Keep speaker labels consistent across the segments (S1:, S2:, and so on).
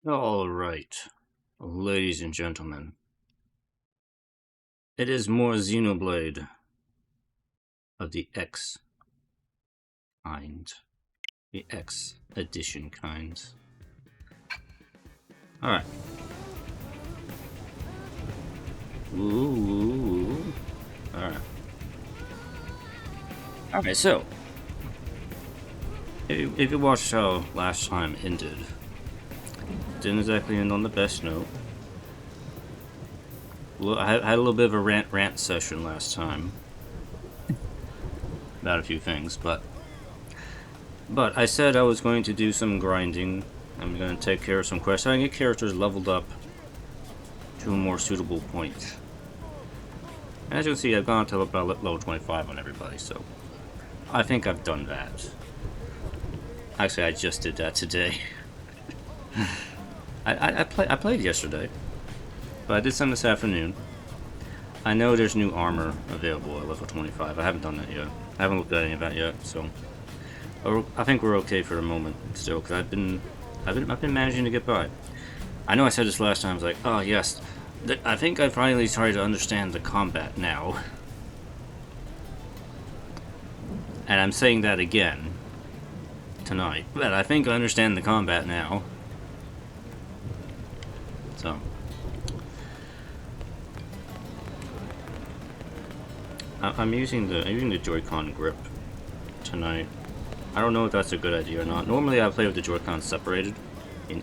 S1: Alright, ladies and gentlemen. It is more Xenoblade of the X kind. The X edition kind. Alright. Ooh. Alright. Alright, so. If you watched how last time ended, didn't exactly end on the best note. I had a little bit of a rant session last time about a few things, but I said I was going to do some grinding. I'm going to take care of some quests. I can get characters leveled up to a more suitable point. As you can see, I've gone to about level 25 on everybody, so I think I've done that. Actually, I just did that today. I played yesterday, but I did some this afternoon. I know there's new armor available at level 25. I haven't done that yet. I haven't looked at any of that yet, so I think we're okay for the moment still. Because I've been managing to get by. I know I said this last time. I was like, oh yes, I think I finally started to understand the combat now. And I'm saying that again tonight. But I think I understand the combat now. So. I'm using the Joy-Con grip tonight. I don't know if that's a good idea or not. Normally I play with the Joy-Con separated,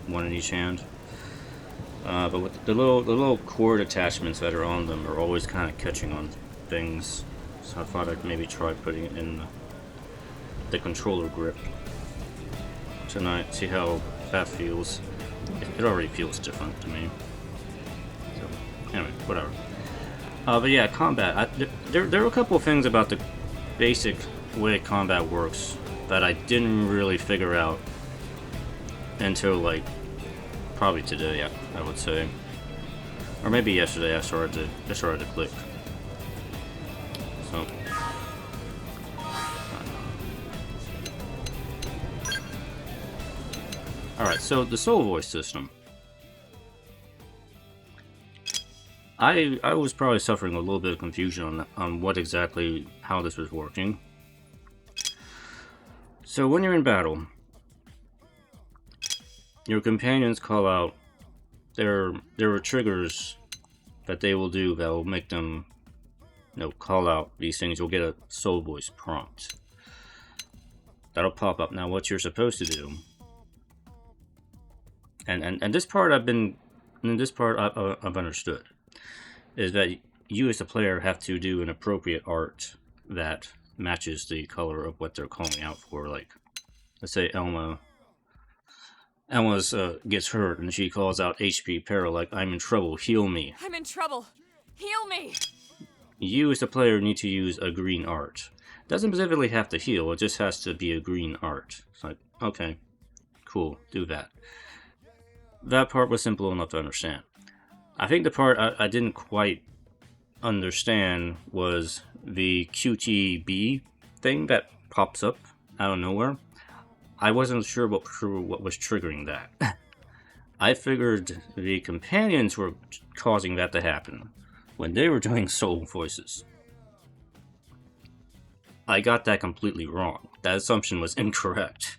S1: one in each hand. But with the little cord attachments that are on them are always kind of catching on things. So I thought I'd maybe try putting it in the controller grip tonight. See how that feels. It already feels different to me. So anyway, whatever. But yeah, combat. There are a couple of things about the basic way combat works that I didn't really figure out until like probably today, I would say, or maybe yesterday. I started to click. So. Alright, so the soul voice system. I was probably suffering a little bit of confusion on what exactly, how this was working. So when you're in battle, your companions call out, there are triggers that they will do that will make them, call out these things. You'll get a soul voice prompt. That'll pop up. Now what you're supposed to do, and this part I've understood, is that you as a player have to do an appropriate art that matches the color of what they're calling out for. Like, let's say Elma's gets hurt and she calls out HP peril, like, I'm in trouble, heal me.
S2: I'm in trouble, heal me!
S1: You as a player need to use a green art. Doesn't specifically have to heal, it just has to be a green art. It's like, okay, cool, do that. That part was simple enough to understand. I think the part I didn't quite understand was the QTB thing that pops up out of nowhere. I wasn't sure what was triggering that. I figured the companions were causing that to happen when they were doing soul voices. I got that completely wrong. That assumption was incorrect.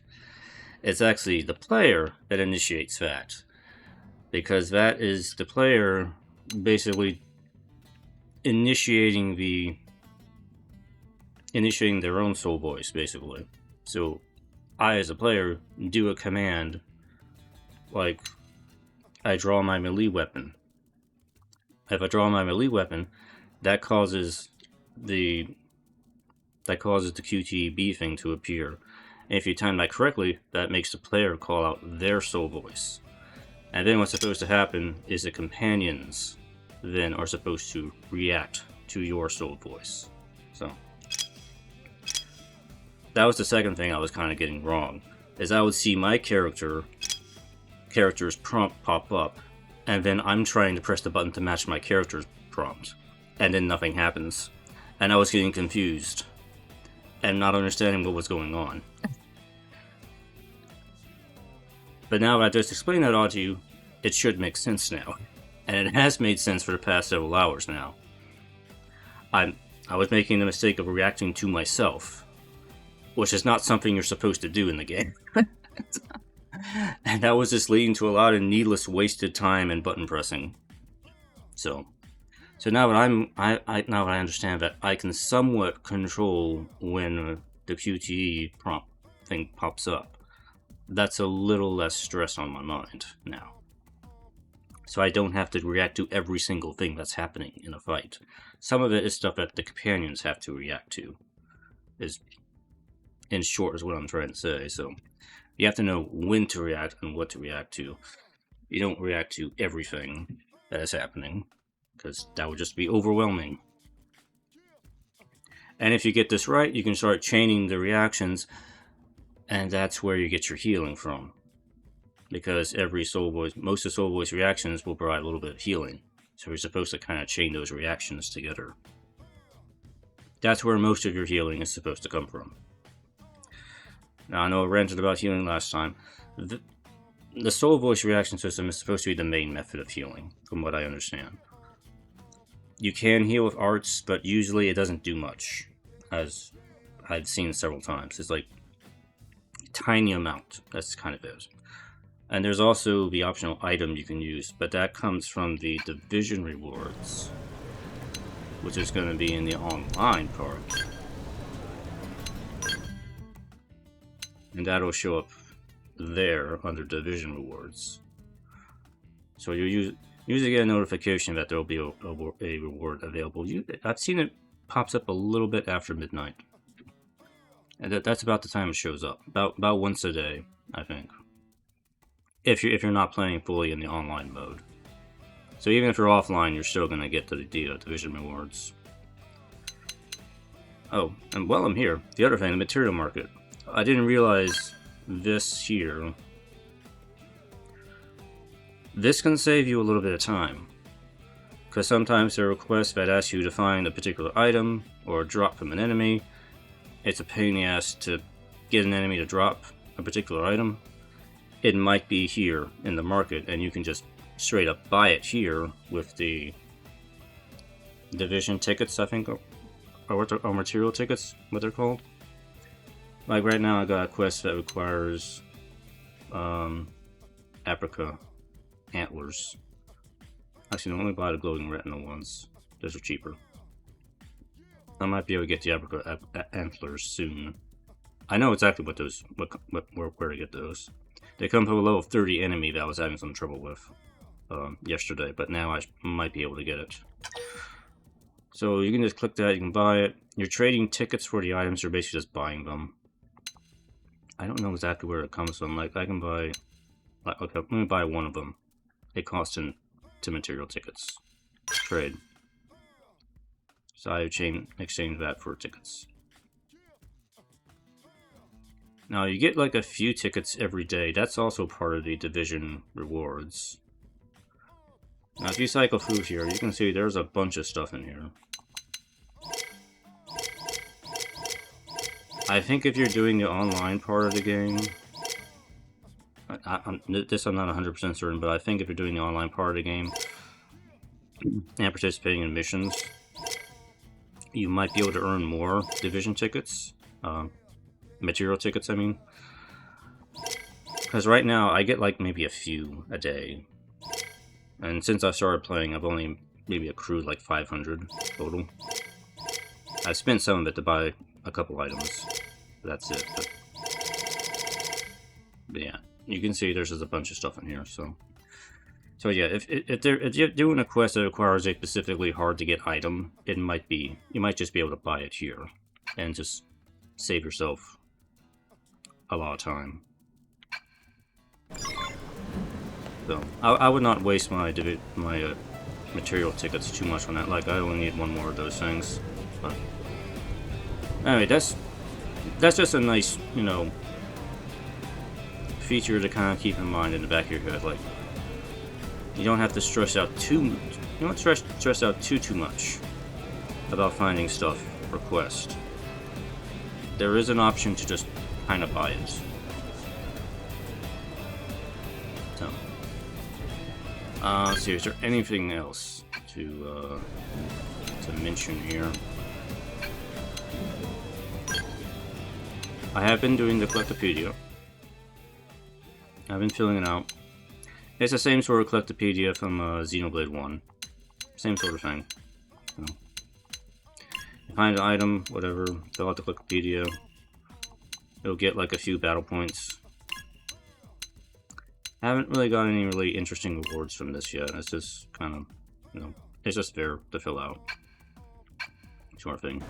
S1: It's actually the player that initiates that. Because that is the player basically initiating their own soul voice, basically. So I, as a player, do a command like I draw my melee weapon. If I draw my melee weapon, that causes the QTB thing to appear. And if you time that correctly, that makes the player call out their soul voice. And then what's supposed to happen is the companions then are supposed to react to your soul voice. So that was the second thing I was kind of getting wrong, is I would see my character's prompt pop up, and then I'm trying to press the button to match my character's prompt, and then nothing happens. And I was getting confused and not understanding what was going on. But now I just explained that all to you, it should make sense now. And it has made sense for the past several hours now. I was making the mistake of reacting to myself, which is not something you're supposed to do in the game. And that was just leading to a lot of needless wasted time and button pressing. So now that now that I understand that I can somewhat control when the QTE prompt thing pops up, that's a little less stress on my mind now. So I don't have to react to every single thing that's happening in a fight. Some of it is stuff that the companions have to react to. Is, in short, is what I'm trying to say. So you have to know when to react and what to react to. You don't react to everything that is happening, because that would just be overwhelming. And if you get this right, you can start chaining the reactions, and that's where you get your healing from. Because most of Soul Voice reactions will provide a little bit of healing. So you're supposed to kind of chain those reactions together. That's where most of your healing is supposed to come from. Now, I know I ranted about healing last time. The Soul Voice reaction system is supposed to be the main method of healing, from what I understand. You can heal with arts, but usually it doesn't do much, as I've seen several times. It's like a tiny amount. That's kind of it. And there's also the optional item you can use, but that comes from the division rewards, which is going to be in the online part. And that'll show up there under division rewards. So you usually get a notification that there will be a reward available. I've seen it pops up a little bit after midnight. And that's about the time it shows up. About once a day, I think. If you're not playing fully in the online mode. So even if you're offline, you're still going to get the division rewards. Oh, and while I'm here, the other thing, the material market. I didn't realize this here. This can save you a little bit of time. Because sometimes there are requests that ask you to find a particular item or a drop from an enemy. It's a pain in the ass to get an enemy to drop a particular item. It might be here in the market, and you can just straight up buy it here with the division tickets, I think, or material tickets, what they're called. Like right now, I got a quest that requires Africa antlers. Actually, no, only buy the glowing retinal ones. Those are cheaper. I might be able to get the Africa antlers soon. I know exactly where to get those. They come from a level 30 enemy that I was having some trouble with yesterday, but now I might be able to get it. So you can just click that, you can buy it. You're trading tickets for the items, you're basically just buying them. I don't know exactly where it comes from. Like, I can buy... okay, let me buy one of them. It costs 2 material tickets. Trade. So I exchange that for tickets. Now, you get like a few tickets every day. That's also part of the division rewards. Now, if you cycle through here, you can see there's a bunch of stuff in here. I think if you're doing the online part of the game... I'm not 100% certain, but I think if you're doing the online part of the game and participating in missions, you might be able to earn more division tickets. Material tickets, I mean. Because right now, I get like maybe a few a day. And since I started playing, I've only maybe accrued like 500 total. I've spent some of it to buy a couple items. That's it. But yeah, you can see there's just a bunch of stuff in here, so yeah, if you're doing a quest that requires a specifically hard to get item, you might just be able to buy it here and just save yourself a lot of time. So I would not waste my material tickets too much on that. Like, I only need one more of those things. But anyway, that's just a nice, feature to kind of keep in mind in the back of your head. Like, you don't have to stress out too much. You don't stress out too much about finding stuff for quest. There is an option to just kind of buy it. So, Let's see, is there anything else to mention here? I have been doing the Collectopedia. I've been filling it out. It's the same sort of Collectopedia from Xenoblade 1. Same sort of thing. So, you find an item, whatever, fill out the Collectopedia. It'll get like a few battle points. I haven't really got any really interesting rewards from this yet. It's just kind of, you know, it's just there to fill out. Sort of thing.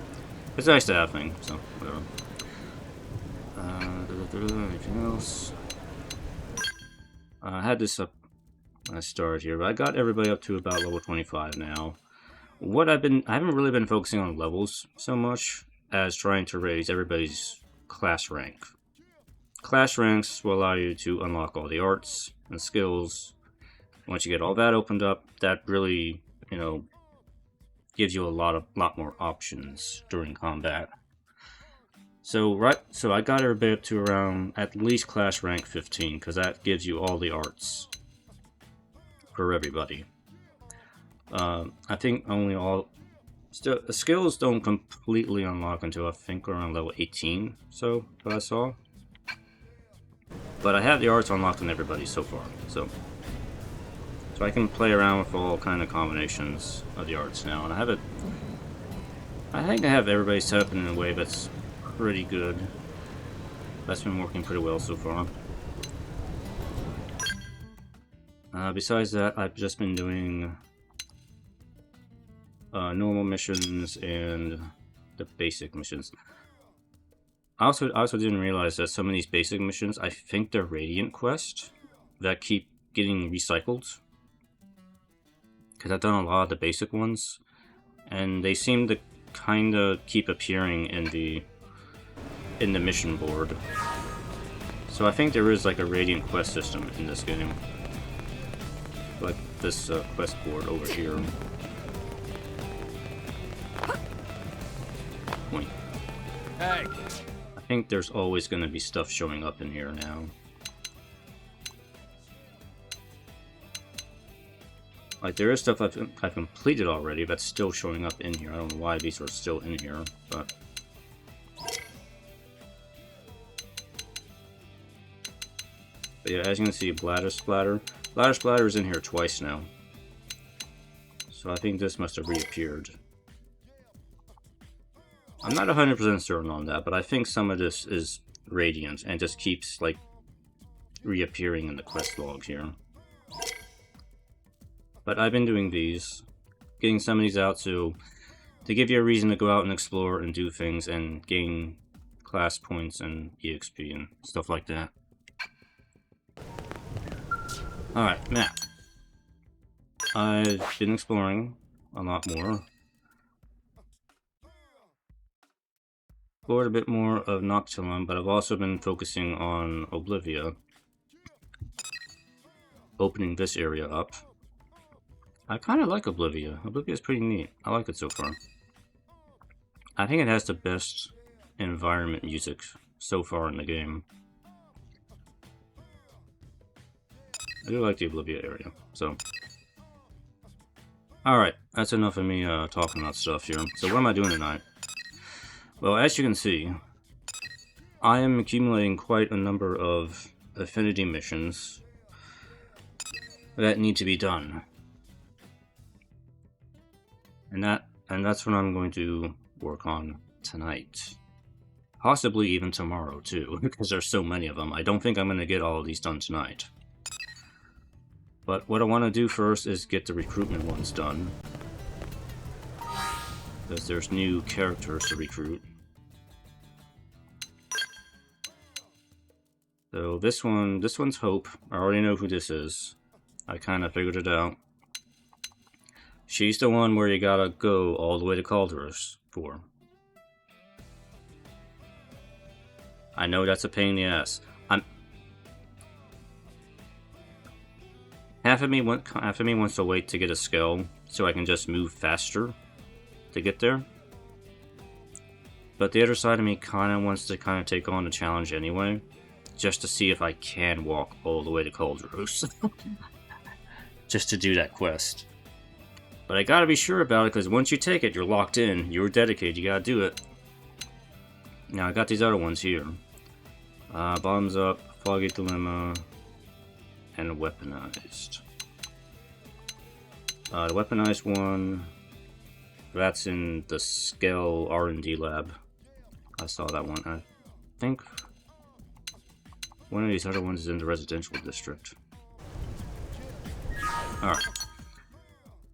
S1: It's nice to have things, so whatever. Anything else? I had this up when I started here, but I got everybody up to about level 25 now. I haven't really been focusing on levels so much as trying to raise everybody's class rank. Class ranks will allow you to unlock all the arts and skills. Once you get all that opened up, that really, you know, gives you a lot more options during combat. So I got everybody up to around at least class rank 15, because that gives you all the arts for everybody. I think the skills don't completely unlock until I think around level 18, so what I saw. But I have the arts unlocked on everybody so far, so I can play around with all kind of combinations of the arts now, and I think I have everybody set up in a way that's pretty good. That's been working pretty well so far. Besides that, I've just been doing normal missions and the basic missions. I also didn't realize that some of these basic missions, I think they're Radiant quests that keep getting recycled. Because I've done a lot of the basic ones, and they seem to kind of keep appearing in the mission board. So I think there is like a Radiant quest system in this game. Like this quest board over here. Point.
S3: Hey!
S1: I think there's always going to be stuff showing up in here now. Like, there is stuff I've completed already that's still showing up in here. I don't know why these are still in here, but... But yeah, as you can see, Bladder Splatter. Bladder Splatter is in here twice now. So I think this must have reappeared. I'm not 100% certain on that, but I think some of this is Radiant and just keeps, like, reappearing in the quest log here. But I've been doing these, getting some of these out to give you a reason to go out and explore and do things and gain class points and EXP and stuff like that. Alright, map. I've been exploring a lot more. Explored a bit more of Noctilum, but I've also been focusing on Oblivia. Opening this area up. I kind of like Oblivia. Oblivia is pretty neat. I like it so far. I think it has the best environment music so far in the game. I do like the Oblivia area, so... Alright, that's enough of me talking about stuff here. So what am I doing tonight? Well, as you can see, I am accumulating quite a number of Affinity missions that need to be done. And that's what I'm going to work on tonight. Possibly even tomorrow, too, because there's so many of them. I don't think I'm going to get all of these done tonight. But what I want to do first is get the recruitment ones done. Because there's new characters to recruit. So this one's Hope. I already know who this is. I kind of figured it out. She's the one where you gotta go all the way to Calderos for. I know that's a pain in the ass. Half of me wants to wait to get a skill so I can just move faster to get there. But the other side of me kind of wants to take on the challenge anyway, just to see if I can walk all the way to Calderos. just to do that quest. But I gotta be sure about it, because once you take it, you're locked in. You're dedicated. You gotta do it. Now, I got these other ones here. Bottoms Up, Foggy, Dilemna, and Weaponized. The Weaponized one, that's in the Scale R&D lab. I saw that one. I think one of these other ones is in the residential district. Alright.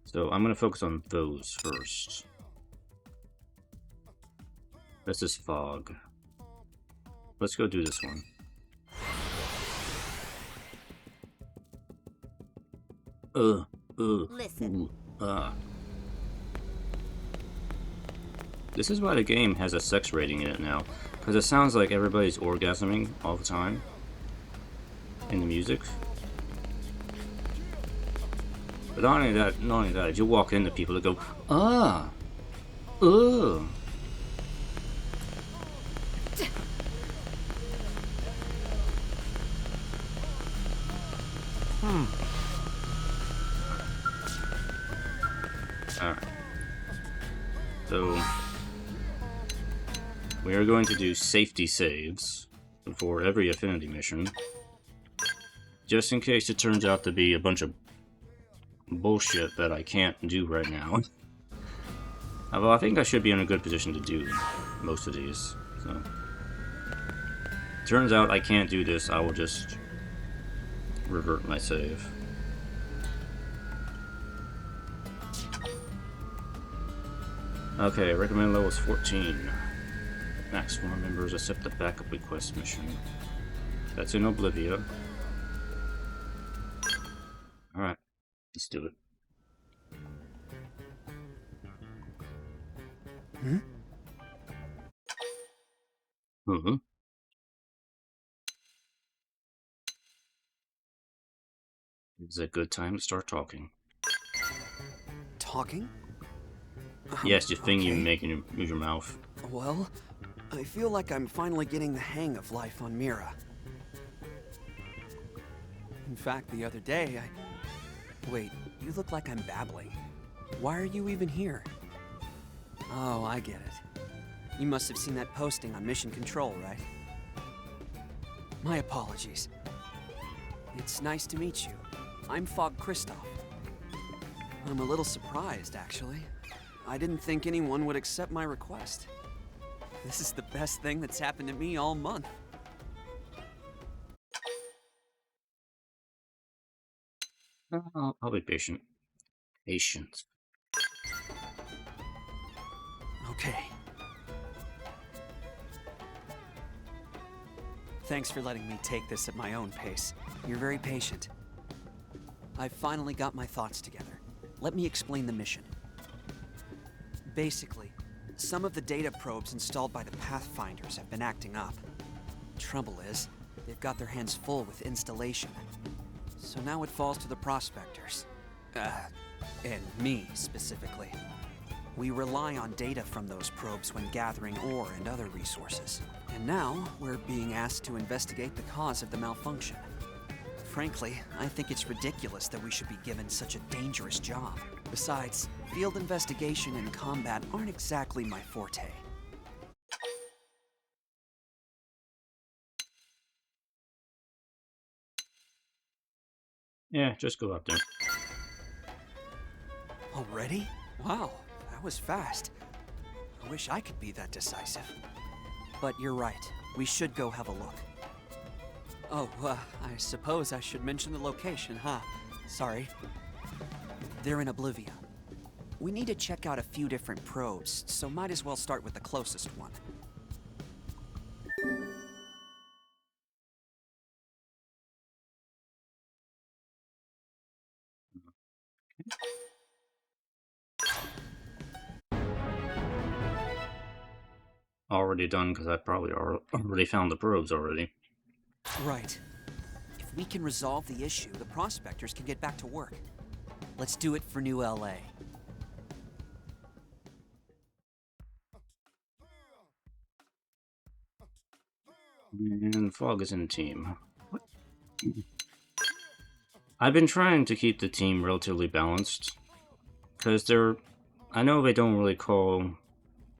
S1: So I'm gonna focus on those first. This is Phog. Let's go do this one.
S3: Listen.
S1: This is why the game has a sex rating in it now, because it sounds like everybody's orgasming all the time in the music. But not only that, you walk into people that go, Alright. So, we are going to do safety saves for every Affinity mission, just in case it turns out to be a bunch of bullshit that I can't do right now. Although I think I should be in a good position to do most of these. So, turns out I can't do this, I will just revert my save. Okay, recommended level is 14. Max 4 members accept the backup request mission. That's in Oblivia. Alright, let's do it. It's a good time to start talking.
S4: Talking?
S1: Yes, the thing you
S4: Okay.
S1: make and move your mouth.
S4: Well, I feel like I'm finally getting the hang of life on Mira. In fact, the other day, Wait, you look like I'm babbling. Why are you even here? Oh, I get it. You must have seen that posting on Mission Control, right? My apologies. It's nice to meet you. I'm Phog Kristoff. I'm a little surprised, actually. I didn't think anyone would accept my request. This is the best thing that's happened to me all month.
S1: I'll be patient. Patience.
S4: Okay. Thanks for letting me take this at my own pace. You're very patient. I've finally got my thoughts together. Let me explain the mission. Basically, some of the data probes installed by the Pathfinders have been acting up. Trouble is, they've got their hands full with installation. So now it falls to the Prospectors. And me, specifically. We rely on data from those probes when gathering ore and other resources. And now, we're being asked to investigate the cause of the malfunction. Frankly, I think it's ridiculous that we should be given such a dangerous job. Besides, field investigation and combat aren't exactly my forte.
S1: Yeah, just go out there.
S4: Already? Wow, that was fast. I wish I could be that decisive. But you're right, we should go have a look. Oh, I suppose I should mention the location, huh? Sorry. They're in Oblivia. We need to check out a few different probes, so might as well start with the closest one.
S1: Already done, because I probably already found the probes already.
S4: Right. If we can resolve the issue, the Prospectors can get back to work. Let's do it for New LA. And
S1: Phog is in the team. What? I've been trying to keep the team relatively balanced, because I know they don't really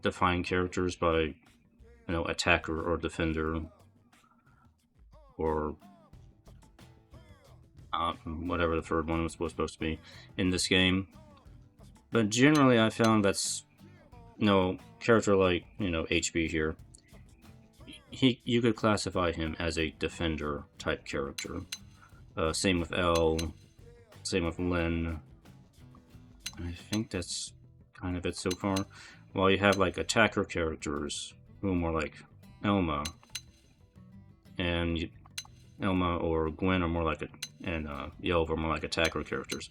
S1: define characters by, you know, attacker or defender, or whatever the third one was supposed to be in this game. But generally, I found that's, you know, character like, you know, HB here. You could classify him as a defender type character. Same with L. Same with Lin. I think that's kind of it so far. While you have like attacker characters who are more like Elma, and Elma or Gwen are more like Yelv are more like attacker characters.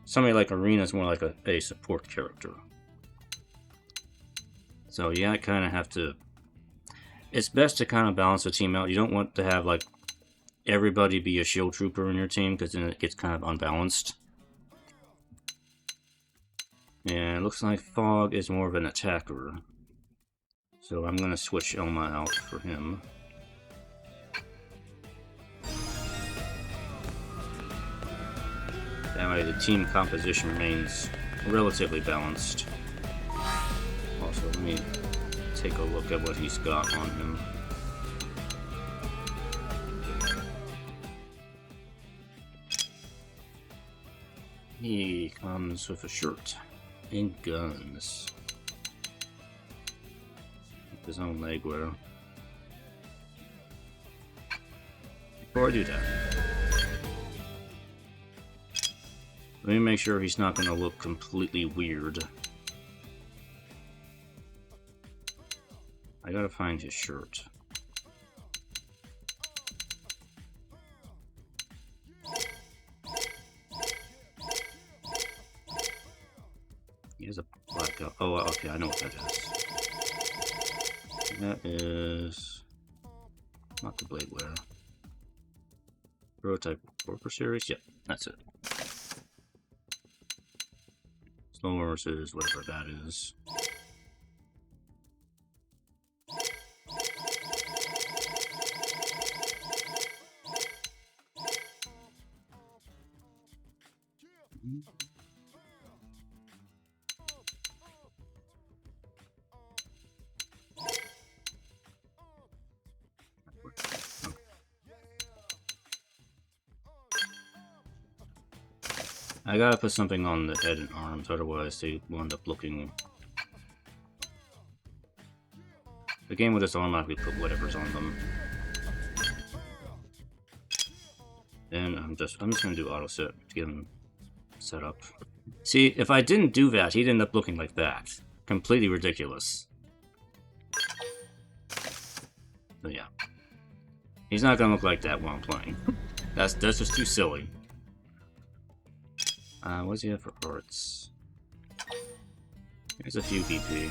S1: Somebody like Arena is more like a support character. So yeah, kind of have to. It's best to kind of balance the team out. You don't want to have like everybody be a shield trooper in your team, because then it gets kind of unbalanced. And it looks like Phog is more of an attacker, so I'm gonna switch Elma out for him. That way the team composition remains relatively balanced. Also, let me take a look at what he's got on him. He comes with a shirt and guns. With his own leg wear. Before I do that, let me make sure he's not going to look completely weird. I gotta find his shirt. He has a black gun. Oh, okay, I know what that is. That is not the blade wear. Prototype Worker Series? Yep, that's it. Slow versus whatever that is. I gotta put something on the head and arms, otherwise they will end up looking... The game will just automatically put whatever's on them. And I'm just gonna do auto set to get him set up. See, if I didn't do that, he'd end up looking like that. Completely ridiculous. So yeah. He's not gonna look like that while I'm playing. That's just too silly. What does he have for arts? Here's a few BP.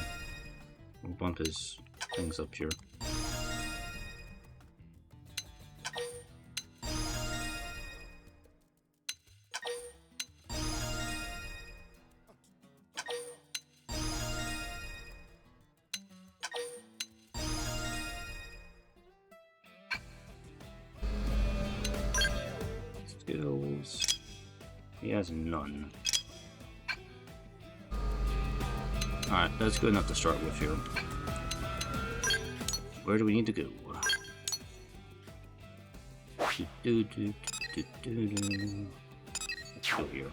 S1: We'll bump his things up here. Skills. He has none. Alright, that's good enough to start with here. Where do we need to go? Let's go here.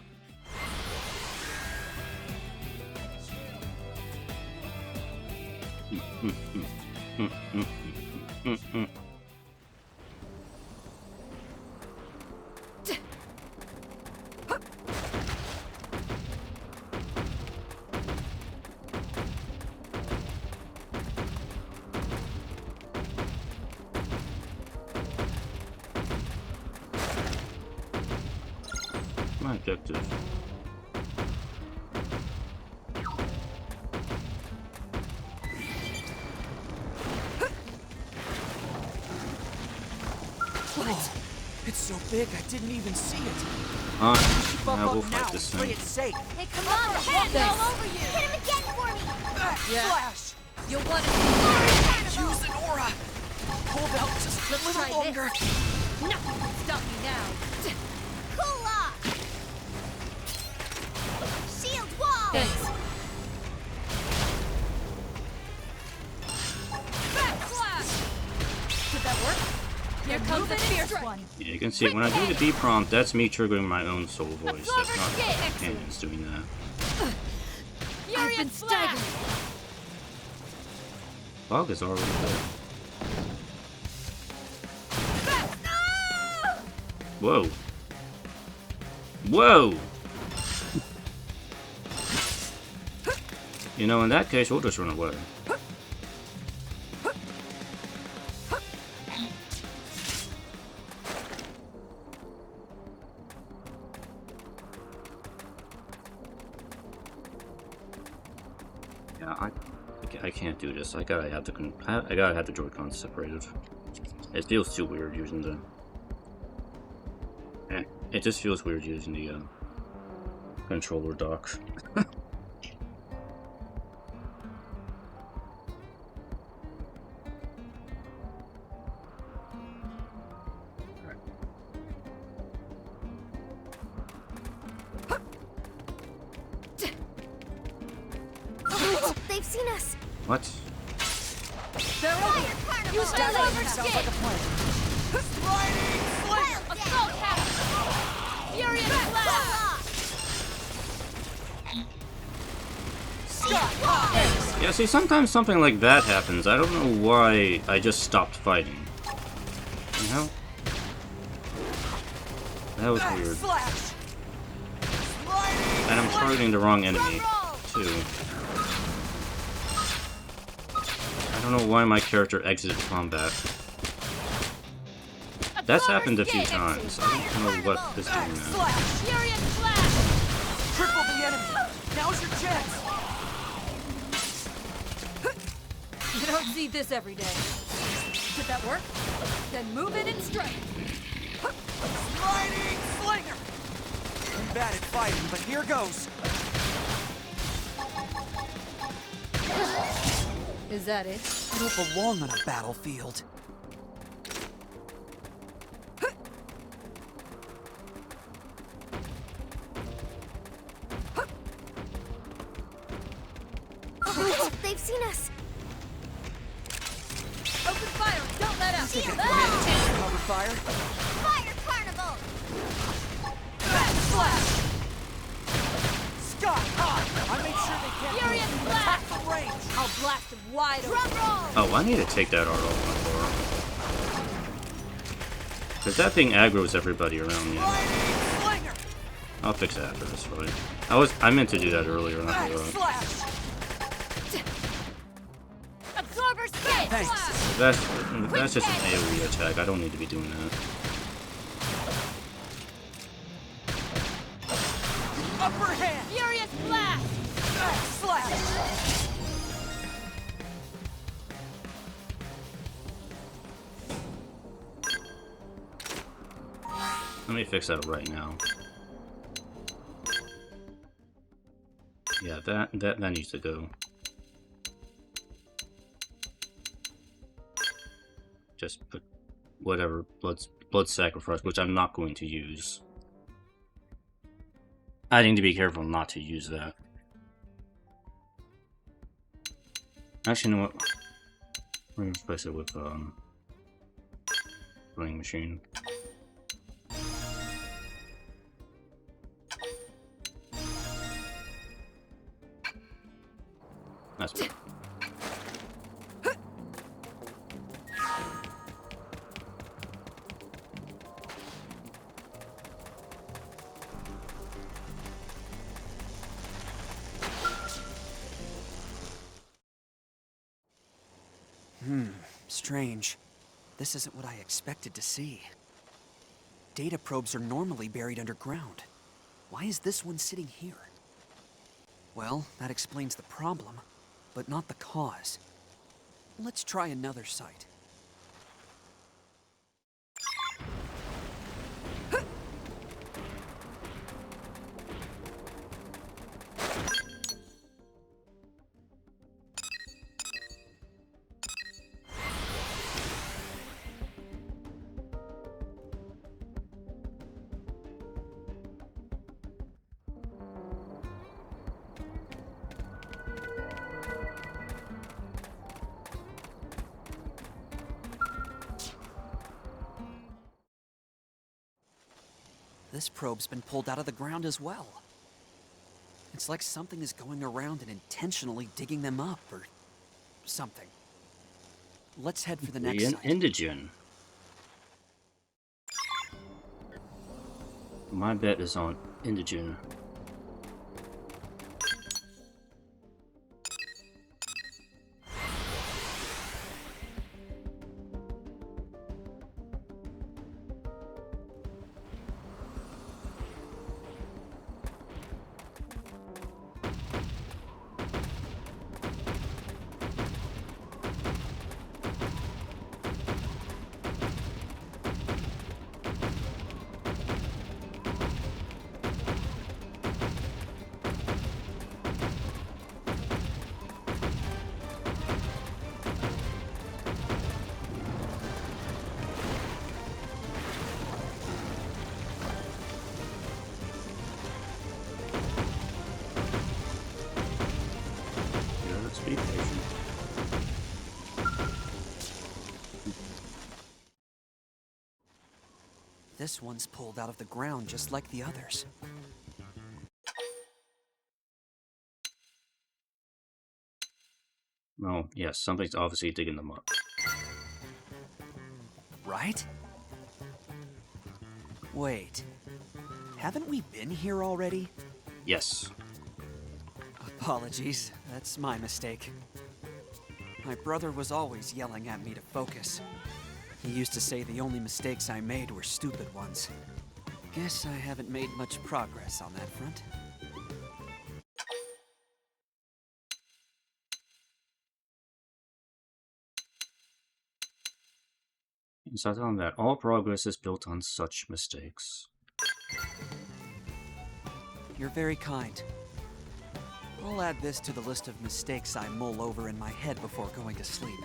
S1: My objective.
S4: What? It's so big, I didn't even see it.
S1: Alright,
S4: Keep
S1: now
S4: up
S1: we'll
S4: now,
S1: fight this
S4: play
S1: thing.
S4: it safe.
S2: Hey, come on, the hand's all over you!
S3: Hit him again for me!
S2: Yeah.
S4: Flash!
S2: You'll want to
S4: Use an aura! Hold out just a
S2: Let's try
S4: little longer.
S2: this. Nothing can stop me now. Cool off! Shield wall!
S3: Thanks.
S2: Backslash!
S3: Did that work? Here comes the fierce one.
S1: Yeah, you can see when I do the B prompt, that's me triggering my own soul voice. That's not the companion's doing that.
S3: I've been staggered.
S1: Phog is already there. Whoa. Whoa! You know, in that case, we'll just run away. Yeah, I can't do this. I gotta have the Joy-Cons separated. It feels too weird using the. It just feels weird using the controller dock.
S2: They've seen us!
S1: What?
S3: They're over.
S2: You
S3: Stand
S2: fell
S3: up.
S2: over
S4: Sounds like a plan.
S2: Assault hat! Furious blast!
S1: Yeah, see, sometimes something like that happens. I don't know why I just stopped fighting. You know? That was weird. And I'm targeting the wrong enemy, too. I don't know why my character exited combat. That's happened a few times. I don't know what is doing that.
S2: Furious blast!
S4: Triple the enemy. Now's your chance.
S3: You don't see this every day. Did that work? Then move in and strike.
S4: Sliding slinger. I'm bad at fighting, but here goes.
S3: Is that it?
S4: I don't belong on a battlefield.
S2: They've seen us!
S3: Open fire! Don't let up!
S2: Shield
S4: Cover fire.
S2: Fire carnival!
S3: Backslash!
S4: Scott high. I made sure they can't
S2: Furious
S4: move.
S2: blast!
S4: Attack from range.
S3: I'll blast him wide open.
S2: Drum roll!
S1: Oh, I need to take that art off my floor. Because that thing aggroes everybody around me.
S4: Sliding slinger.
S1: I'll fix that after this fight. I meant to do that earlier, not realized.
S4: Backslash.
S2: Absorber spin!
S4: Thanks.
S1: That's just an AoE attack. I don't need to be doing that.
S4: Upper hand.
S2: Furious blast!
S4: Backslash.
S1: Let me fix that right now. Yeah, that needs to go. Just put whatever blood sacrifice, which I'm not going to use. I need to be careful not to use that. Actually, you know what? We're gonna replace it with running machine. That's better.
S4: Strange. This isn't what I expected to see. Data probes are normally buried underground. Why is this one sitting here? Well, that explains the problem, but not the cause. Let's try another site. This probe's been pulled out of the ground as well. It's like something is going around and intentionally digging them up, or something. Let's head for the next site.
S1: Indigen. My bet is on Indigen. Be patient.
S4: This one's pulled out of the ground just like the others.
S1: Oh, yes, something's obviously digging them up.
S4: Right? Wait. Haven't we been here already?
S1: Yes.
S4: Apologies, that's my mistake. My brother was always yelling at me to focus. He used to say the only mistakes I made were stupid ones. Guess I haven't made much progress on that front.
S1: So I tell him that all progress is built on such mistakes.
S4: You're very kind. I'll add this to the list of mistakes I mull over in my head before going to sleep.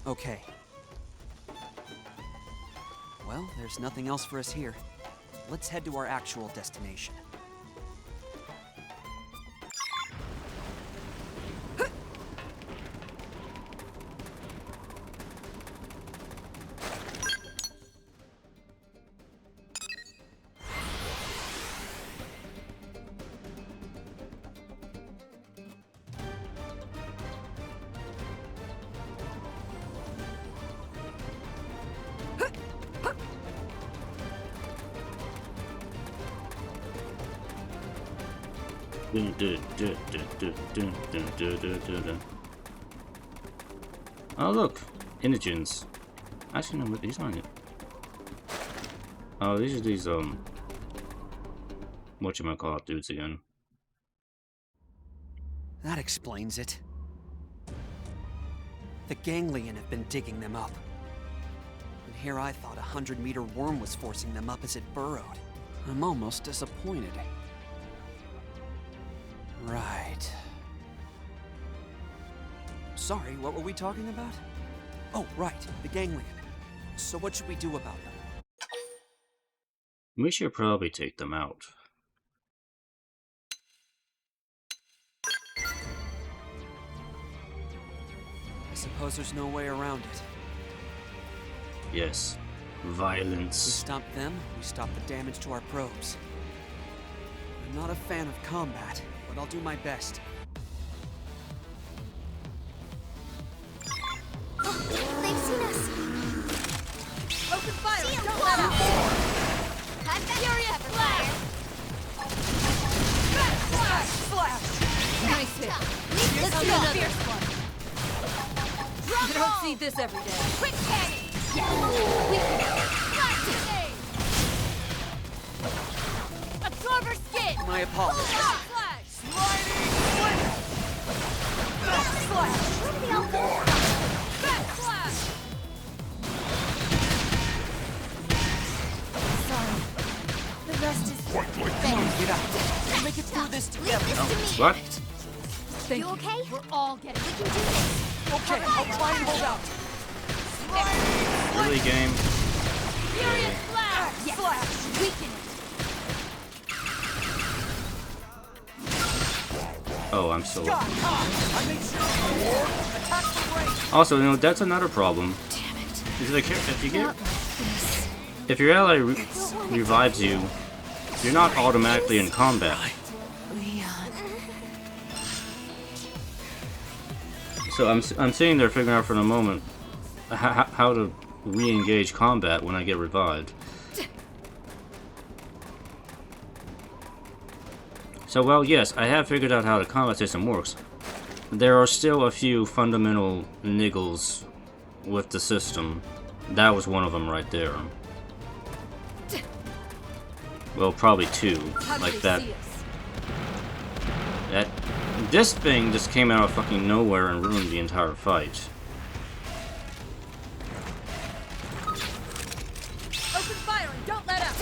S4: Okay. Well, there's nothing else for us here. Let's head to our actual destination.
S1: Oh look, Indigens. Actually no, these aren't it. Oh, these are these whatchamacallit dudes again.
S4: That explains it. The ganglion have been digging them up. And here I thought a 100-meter worm was forcing them up as it burrowed. I'm almost disappointed. Right. Sorry, what were we talking about? Oh, right, the ganglion. So what should we do about them?
S1: We should probably take them out.
S4: I suppose there's no way around it.
S1: Yes.
S4: We
S1: Violence.
S4: stop them, we stop the damage to our probes. I'm not a fan of combat, but I'll do my best.
S2: They've seen us.
S3: Open fire!
S2: See 'em
S3: Don't
S2: blow
S3: let
S2: up.
S3: up!
S2: I'm furious blast.
S3: Nice hit.
S2: Let's do
S3: another.
S2: fierce one. Drum
S3: You don't
S2: roll.
S3: see this every day.
S2: Quick cannon. Weaponized. Absorber skin.
S4: My apologies.
S2: Flash. Slash. Where did the all go? Backslash. Sorry. The rest is
S4: Get out. We'll make it through this together.
S2: Leave this to me.
S1: What?
S3: Thank
S2: You okay?
S3: We're all getting.
S2: We can do this.
S4: Okay, I'll try and hold out.
S1: Really, game?
S2: Furious blast. Yes. Weaken it.
S1: Oh, I'm so.
S4: I made sure attack from range.
S1: Also, you know, that's another problem.
S3: Damn it.
S1: Is that if you get,
S3: Not like this.
S1: if your ally revives you, you're not automatically in combat.
S3: Leon.
S1: So I'm sitting there figuring out for the moment how to re-engage combat when I get revived. So, well, yes, I have figured out how the combat system works. There are still a few fundamental niggles with the system. That was one of them right there. Well, probably two. Like that. This thing just came out of fucking nowhere and ruined the entire fight.
S3: Open fire and don't let up.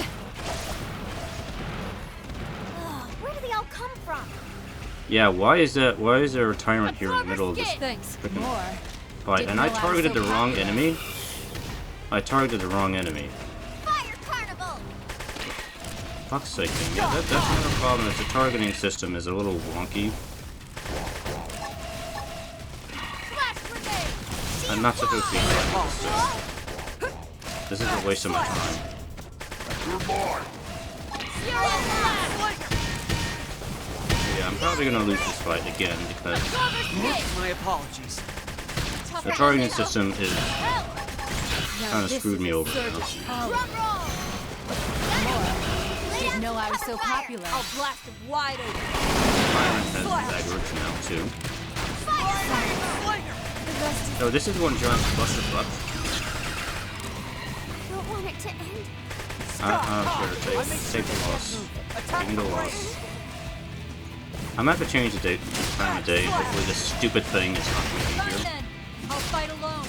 S2: Where do they all come from?
S1: Yeah, why is that? Why is there a tyrant here in the middle of this
S3: Thanks.
S1: freaking
S3: More.
S1: fight?
S3: Didn't
S1: And I
S3: know I was
S1: targeted
S3: so
S1: the wrong
S3: popular.
S1: enemy? I targeted the wrong enemy.
S2: Fire Carnival!
S1: Fuck's sake, man. Yeah, that's another problem, is the targeting system is a little wonky.
S2: Flash grenade!
S1: I'm not supposed to be targeting this stuff. This is a waste of my time.
S2: Furious blast!
S1: Yeah, I'm probably gonna lose this fight again because
S4: My apologies.
S1: the targeting system is
S2: Hell!
S3: Now
S1: kind of
S3: this
S1: screwed
S3: is
S1: me
S3: a
S1: over.
S3: surge
S1: You know?
S3: of power.
S2: Drum roll!
S3: Didn't know I was so popular.
S2: I'll blast it wide open.
S1: Tyrant has backwards now too.
S2: Fire Carnival!
S3: The rest is
S1: So this is one giant clusterfuck.
S2: Don't want it to end.
S1: Sure, take the loss. Taking the loss. I'm gonna have to change the date, time of day. Hopefully this stupid thing is not gonna be
S3: fine
S1: here.
S3: then. I'll fight alone.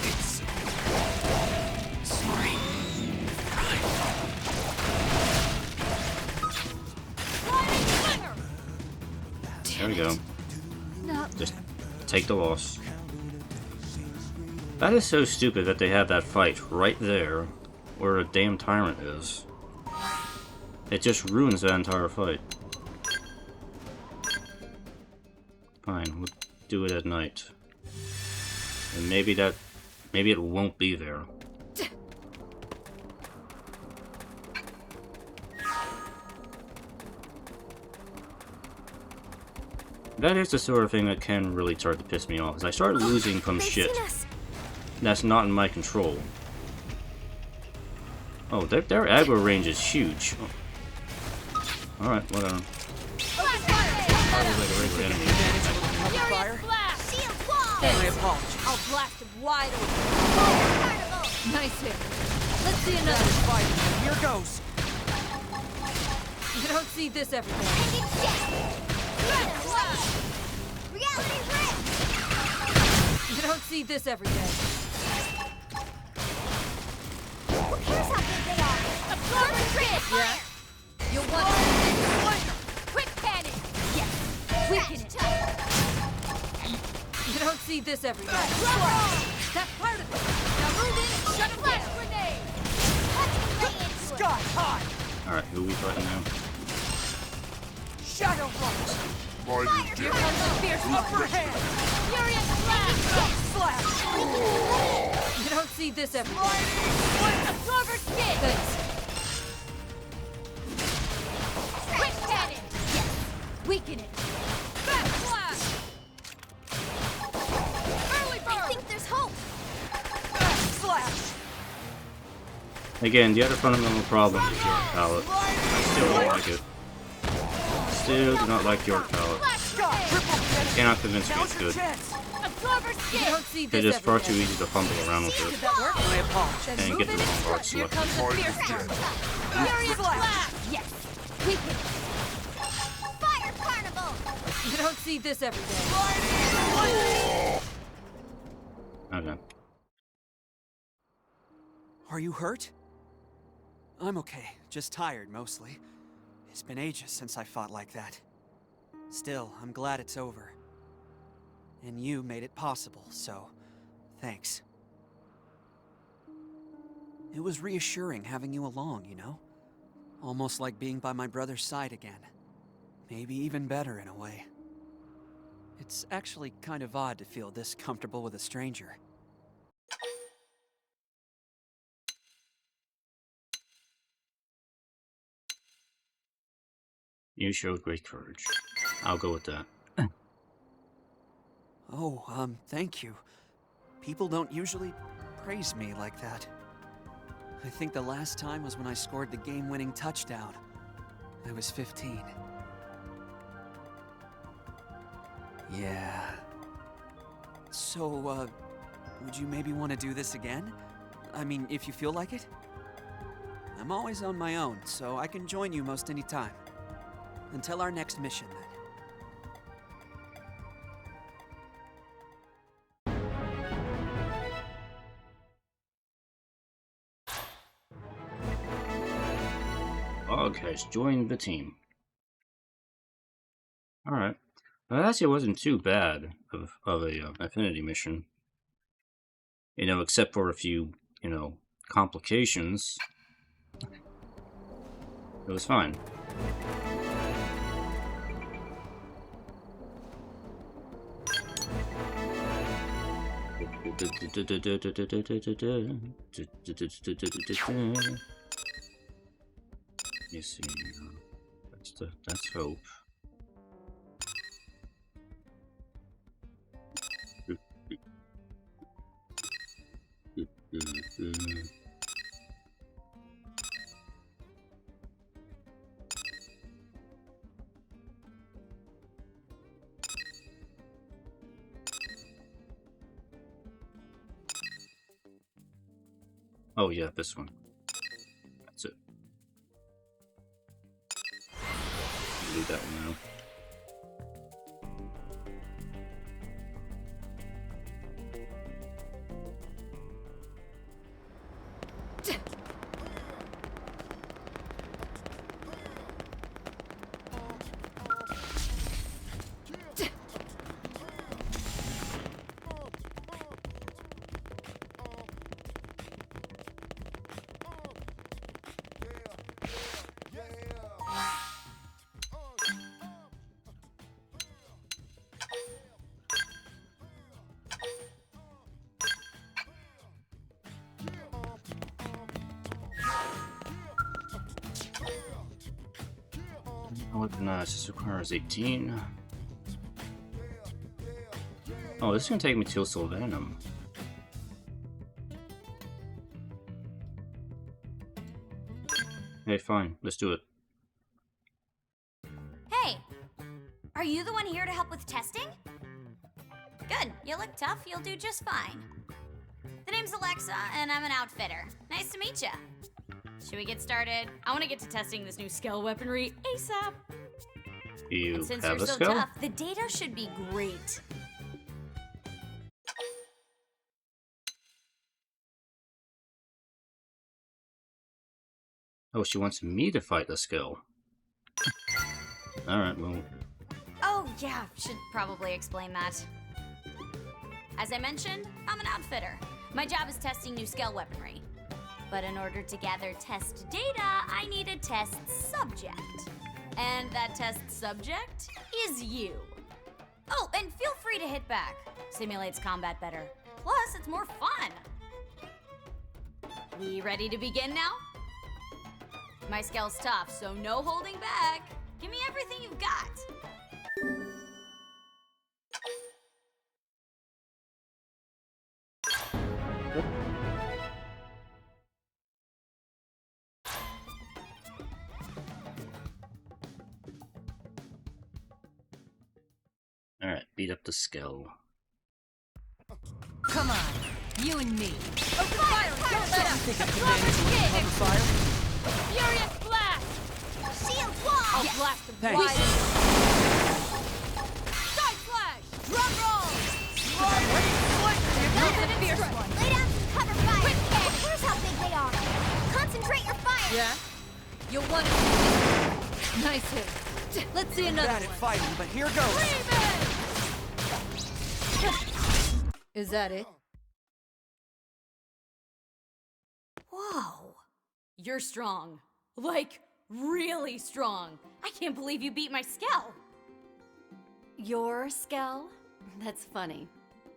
S4: Sorry.
S2: Flying slinger!
S1: There we go.
S3: Not
S1: Just take the loss. That is so stupid that they have that fight right there where a damn tyrant is. It just ruins that entire fight. Fine, we'll do it at night. And maybe it won't be there. That is the sort of thing that can really start to piss me off, is I start losing from
S2: They've
S1: shit
S2: seen us.
S1: that's not in my control. Oh, their aggro range is huge. Oh. Alright, whatever.
S2: Flash grenade!
S1: Probably like a regular enemy.
S4: Manage a little cover
S2: Furious
S4: fire.
S2: blast! Shield wall!
S4: My apologies.
S3: I'll blast it wide open.
S2: Fire Carnival!
S3: Nice hit. Let's see
S4: That
S3: another.
S4: is fighting. Here goes.
S3: You don't see this every day.
S2: Ending shit! Blast! Reality rift!
S3: You don't see this every day.
S2: Who cares how big they are? Absorber grid!
S3: Yeah. You'll want to
S2: Quick cannon! Yes!
S3: weaken it.
S2: Touch!
S3: You don't see this every day.
S2: Drum roll!
S3: That's part of it. Now move in and shut it
S2: Flash
S3: down.
S2: grenade! Touch and lay into it!
S4: Sky high.
S1: Alright, who are we fighting now?
S4: Shadow rush.
S2: Fire
S3: Here comes the fierce
S4: Upper hand.
S2: Furious blast!
S4: Slash.
S3: You don't see this every day.
S2: Absorber skid!
S3: Thanks.
S2: Quick cannon! Yes!
S3: Weaken it.
S2: Back blast! Early bird! I think there's hope!
S4: Slash.
S1: Again, the other fundamental problem is your palette. I still don't like it. Still do not like your palette.
S2: Flash
S4: Scott,
S2: grenade!
S4: triple cannon.
S1: Cannot convince me
S4: Now's
S1: it's
S4: your
S1: good.
S4: chance.
S2: Absorber
S3: You
S2: skid!
S3: don't see this
S1: It is
S3: every
S1: far
S3: day.
S1: too easy to fumble around with
S3: Did
S1: it.
S3: that work?
S4: My apologies.
S3: Then
S1: And
S3: move
S1: get
S3: in
S1: the
S3: and
S1: wrong
S3: stretch.
S1: parts
S3: Here
S1: selected.
S3: comes the fierce
S2: Crash
S3: one.
S2: touch! Furious
S4: Flash.
S2: blast! Yes!
S3: Weaken it.
S2: Fire Carnival!
S3: You don't see this every day.
S1: Okay.
S4: Are you hurt? I'm okay. Just tired, mostly. It's been ages since I fought like that. Still, I'm glad it's over. And you made it possible, so thanks. It was reassuring having you along, you know? Almost like being by my brother's side again. Maybe even better in a way. It's actually kind of odd to feel this comfortable with a stranger.
S1: You showed great courage. I'll go with that.
S4: Oh, thank you. People don't usually praise me like that. I think the last time was when I scored the game-winning touchdown. I was 15. Yeah. So, would you maybe want to do this again? I mean, if you feel like it? I'm always on my own, so I can join you most any time. Until our next mission, then.
S1: Phog has joined the team. Alright. Well, actually, it wasn't too bad of a Affinity mission. You know, except for a few, you know, complications. It was fine. You see, that's hope. Oh yeah, this one. That's it. Do that one now. Weaponized. This requires 18. Oh, this is gonna take me to Sylvanum. Hey, fine. Let's do it.
S2: Hey! Are you the one here to help with testing? Good. You look tough. You'll do just fine. The name's Alexa, and I'm an outfitter. Nice to meet ya. Should we get started? I want to get to testing this new skill weaponry ASAP.
S1: You
S2: And since
S1: have
S2: you're
S1: a
S2: so
S1: skill?
S2: tough, the data should be great.
S1: Oh, she wants me to fight the skill. Alright, well.
S2: Oh, yeah, should probably explain that. As I mentioned, I'm an outfitter. My job is testing new skill weaponry. But in order to gather test data, I need a test subject. And that test subject is you. Oh, and feel free to hit back. Simulates combat better. Plus, it's more fun. We ready to begin now? My skill's tough, so no holding back. Give me everything you've got.
S1: Alright, beat up the skill.
S3: Come on, you and me.
S2: Open fire! Don't let up!
S4: Cover fire?
S2: Furious blast! Shield wall!
S3: I'll blast them
S4: Thanks.
S3: wide open. Side flash! Drum roll! That's a fierce one.
S2: Lay down some cover fire! Quick catch! Here's how big they are! Concentrate your fire!
S3: Yeah? You'll want to. Nice hit. Let's see another
S4: Bad at
S3: one.
S4: fighting, but here goes.
S3: Is that it?
S2: Whoa. You're strong. Like, really strong. I can't believe you beat my Skell. Your Skell?
S5: That's funny.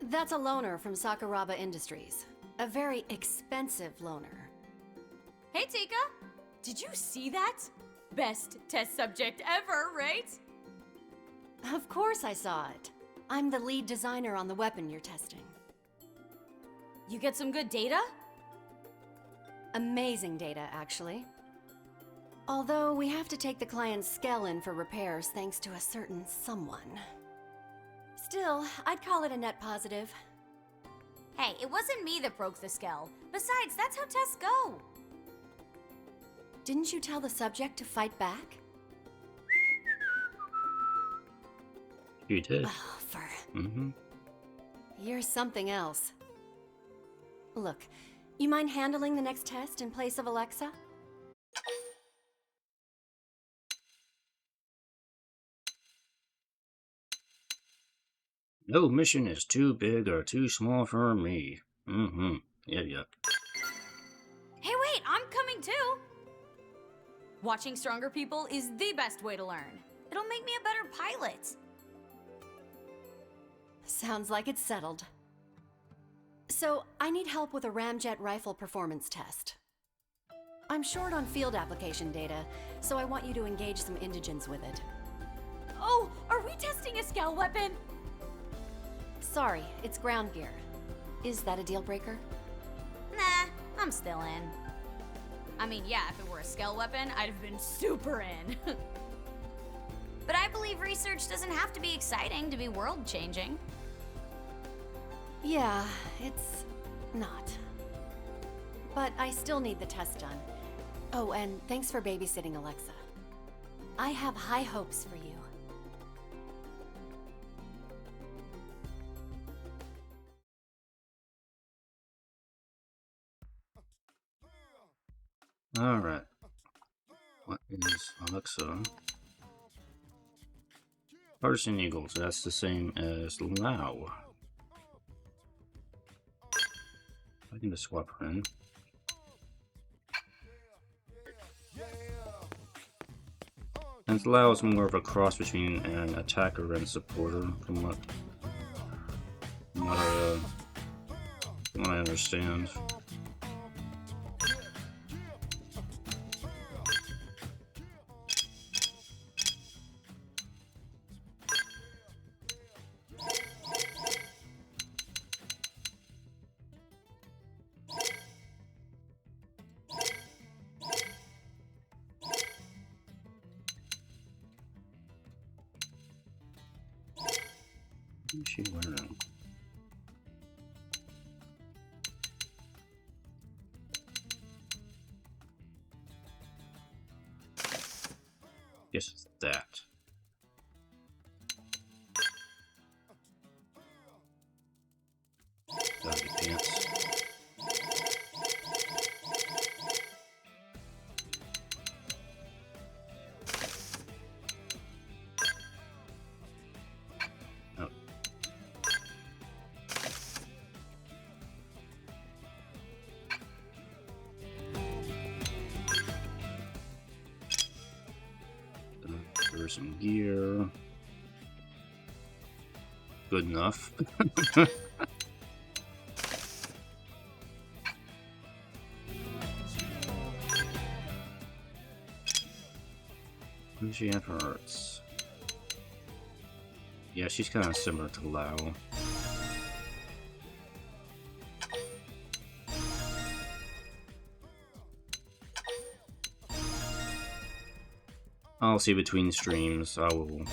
S5: That's a loaner from Sakuraba Industries. A very expensive loaner.
S2: Hey, Tika! Did you see that? Best test subject ever, right?
S5: Of course I saw it. I'm the lead designer on the weapon you're testing.
S2: You get some good data?
S5: Amazing data, actually. Although we have to take the client's Skell in for repairs thanks to a certain someone. Still, I'd call it a net positive.
S2: Hey, it wasn't me that broke the Skell. Besides, that's how tests go.
S5: Didn't you tell the subject to fight back?
S1: You did.
S5: Oh,
S1: Mm-hmm.
S5: You're something else. Look, you mind handling the next test in place of Alexa?
S1: No mission is too big or too small for me. Mm-hmm. Yeah.
S2: Hey, wait, I'm coming too! Watching stronger people is the best way to learn. It'll make me a better pilot.
S5: Sounds like it's settled. So, I need help with a ramjet rifle performance test. I'm short on field application data, so I want you to engage some indigents with it.
S2: Oh, are we testing a Skell weapon?
S5: Sorry, it's ground gear. Is that a deal breaker?
S2: Nah, I'm still in. I mean, yeah, if it were a Skell weapon, I'd have been super in. But I believe research doesn't have to be exciting to be world-changing.
S5: Yeah, it's not. But I still need the test done. Oh, and thanks for babysitting Alexa. I have high hopes for you.
S1: Alright. What is Alexa? Partisan Eagles, that's the same as Lao. I can just swap her in. And Lao is more of a cross between an attacker and supporter, from what I understand. What is she wearing? Guess it's that. Gotta be pants. Oh. There's some gear. Good enough. What does she have for arts? Yeah, she's kind of similar to Lao. I'll see between streams. I will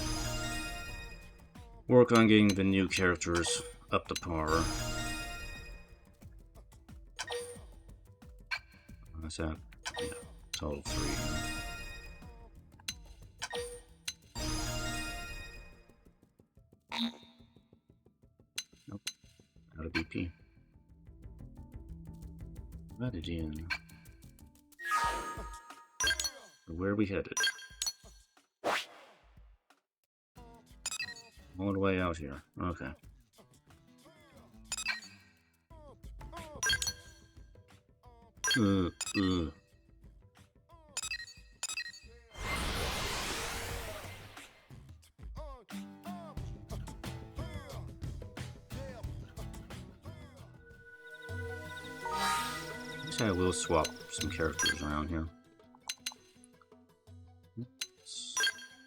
S1: work on getting the new characters up to par. What's that? Yeah, total 3. Nope. Out of BP. Added in. Where are we headed? All the way out here. Okay. Guess I will swap some characters around here. I'm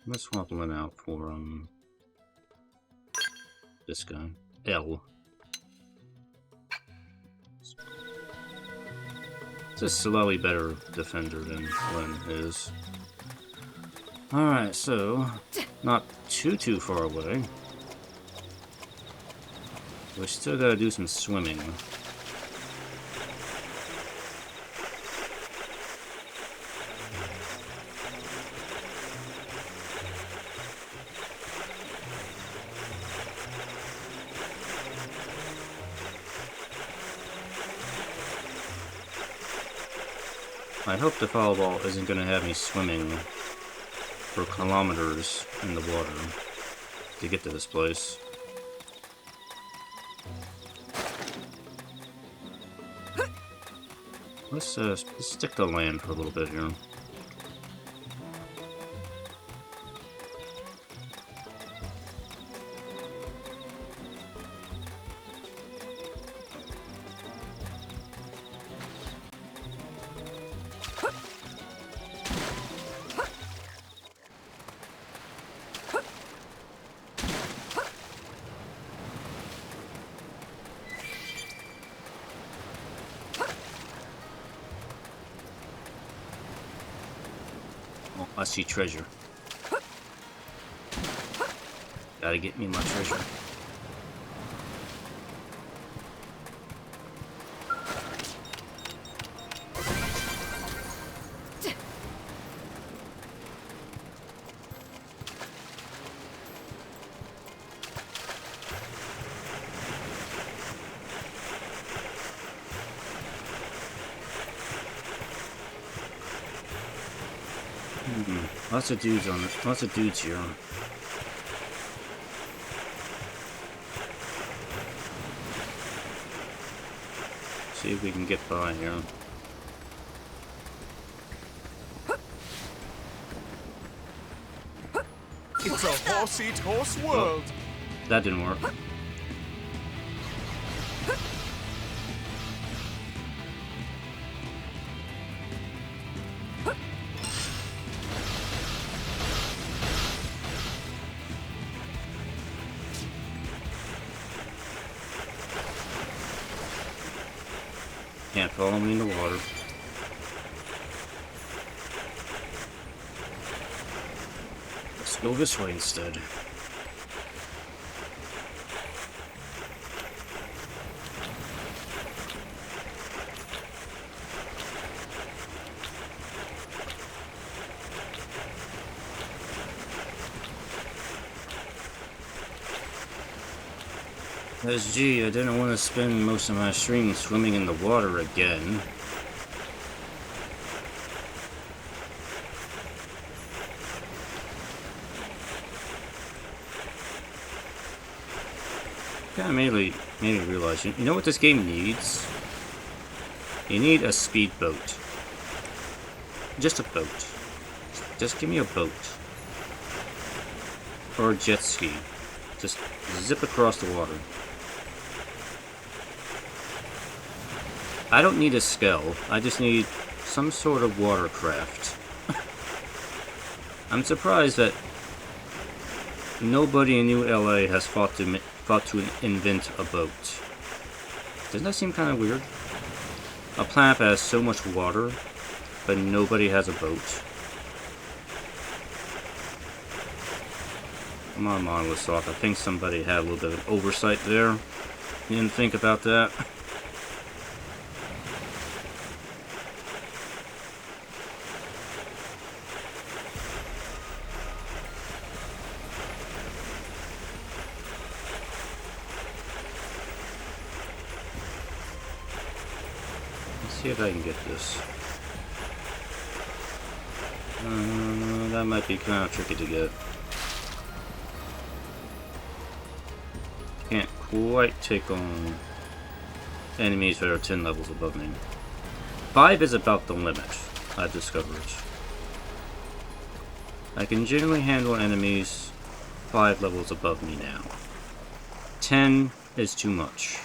S1: gonna swap Lynn out for this guy, L. It's a slightly better defender than Lynn is. Alright, so not too far away. We still gotta do some swimming. I hope the fireball isn't going to have me swimming for kilometers in the water to get to this place. Let's stick to land for a little bit here. I see treasure. Gotta get me my treasure. Lots of dudes on it. Lots of dudes here. See if we can get by here.
S6: It's a horse-eat-horse world.
S1: Oh, that didn't work. Can't follow me in the water. Let's go this way instead. Because, gee, I didn't want to spend most of my stream swimming in the water again. Kinda made me realize, you know what this game needs? You need a speedboat. Just a boat. Just give me a boat. Or a jet ski. Just zip across the water. I don't need a skell, I just need some sort of watercraft. I'm surprised that nobody in New LA has fought to invent a boat. Doesn't that seem kind of weird? A planet that has so much water, but nobody has a boat. Come on, Monolith Soft, I think somebody had a little bit of oversight there. You didn't think about that? See if I can get this. That might be kind of tricky to get. Can't quite take on enemies that are 10 levels above me. 5 is about the limit, I've discovered. I can generally handle enemies 5 levels above me now. 10 is too much.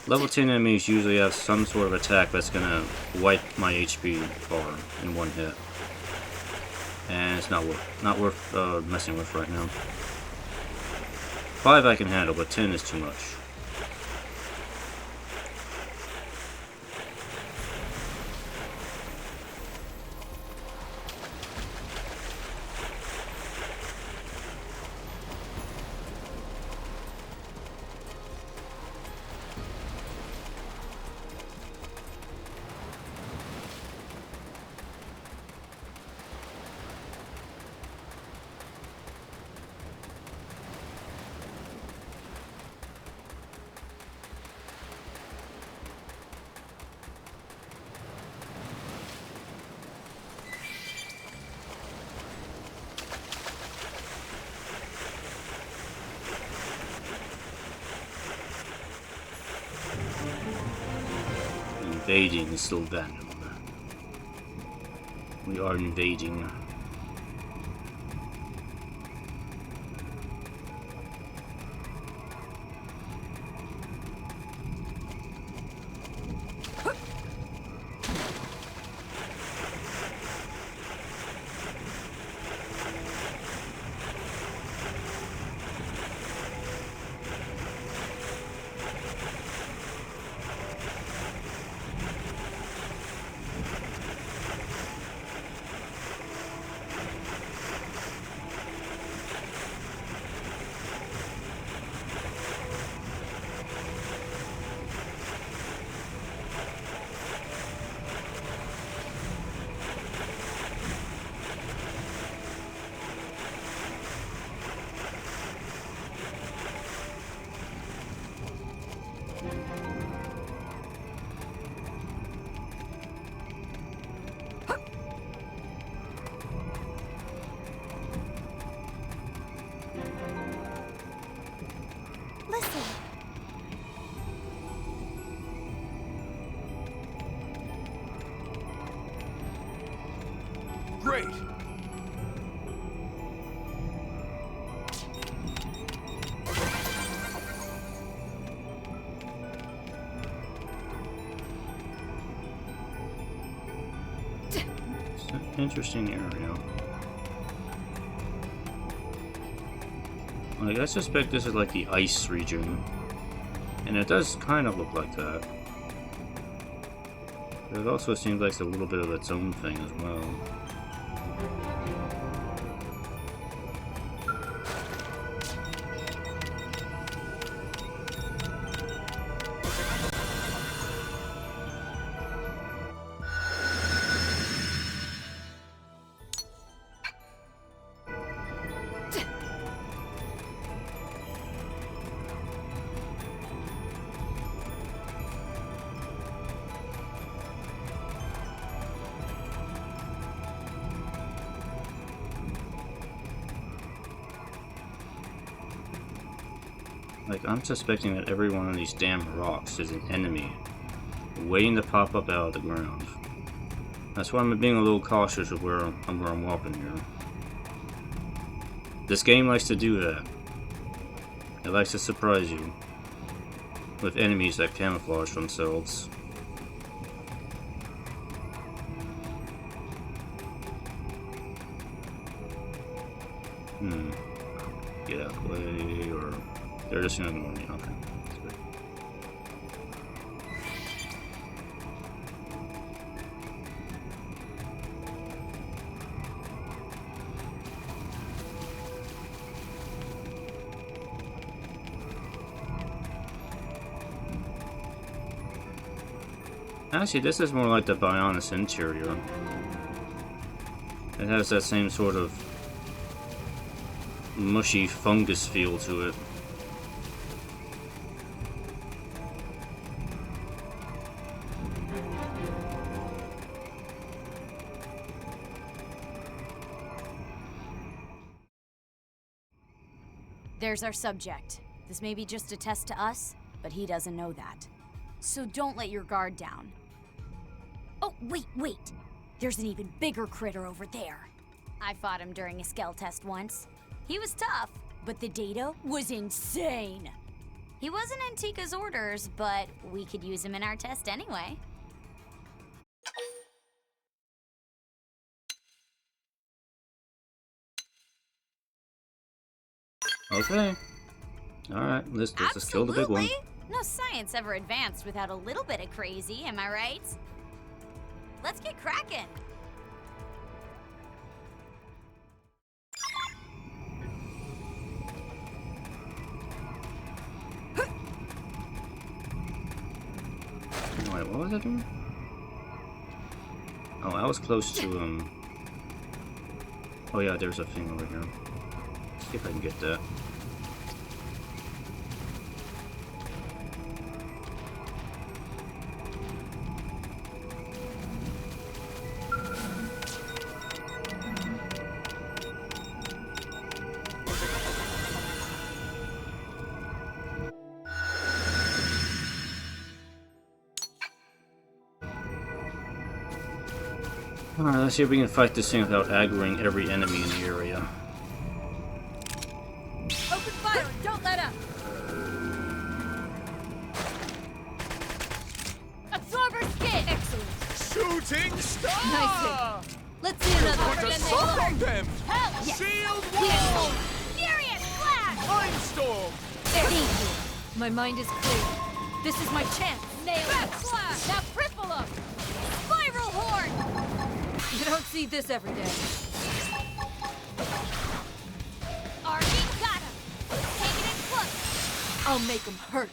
S1: Level 10 enemies usually have some sort of attack that's gonna wipe my HP bar in one hit. And it's not worth messing with right now. 5 I can handle, but 10 is too much. Invading Sylvanum. We are invading.
S6: Great!
S1: It's an interesting area. Like, I suspect this is like the ice region. And it does kind of look like that. But it also seems like it's a little bit of its own thing as well. Like, I'm suspecting that every one of these damn rocks is an enemy waiting to pop up out of the ground. That's why I'm being a little cautious of where I'm walking here. This game likes to do that. It likes to surprise you with enemies that camouflage themselves. Get out of the way, or they're just gonna ignore me. Okay, that's good. Actually, this is more like the Bionis interior. It has that same sort of mushy fungus feel to it.
S2: There's our subject. This may be just a test to us, but he doesn't know that. So don't let your guard down. Oh, wait! There's an even bigger critter over there. I fought him during a skell test once. He was tough, but the data was insane. He wasn't in Tika's orders, but we could use him in our test anyway.
S1: Okay. Alright, let's kill the big one.
S2: No science ever advanced without a little bit of crazy, am I right? Let's get cracking.
S1: Wait, what was I doing? Oh, I was close to, Oh yeah, there's a thing over here. See if I can get that. Alright, let's see if we can fight this thing without aggroing every enemy in the area.
S3: Open fire and don't let up! Absorber skid! Excellent!
S6: Shooting star!
S3: Nice hit. Let's see another
S6: Put
S3: one.
S6: a sock on them!
S3: Help!
S6: Shield wall!
S2: Furious blast!
S6: Mindstorm!
S3: Thank you. My mind is clear. This is my chance. Nail it. Slash! Now cripple him!
S2: Spiral horn!
S3: You don't see this every day.
S2: Arcing got him! Take it in close!
S3: I'll make him hurt.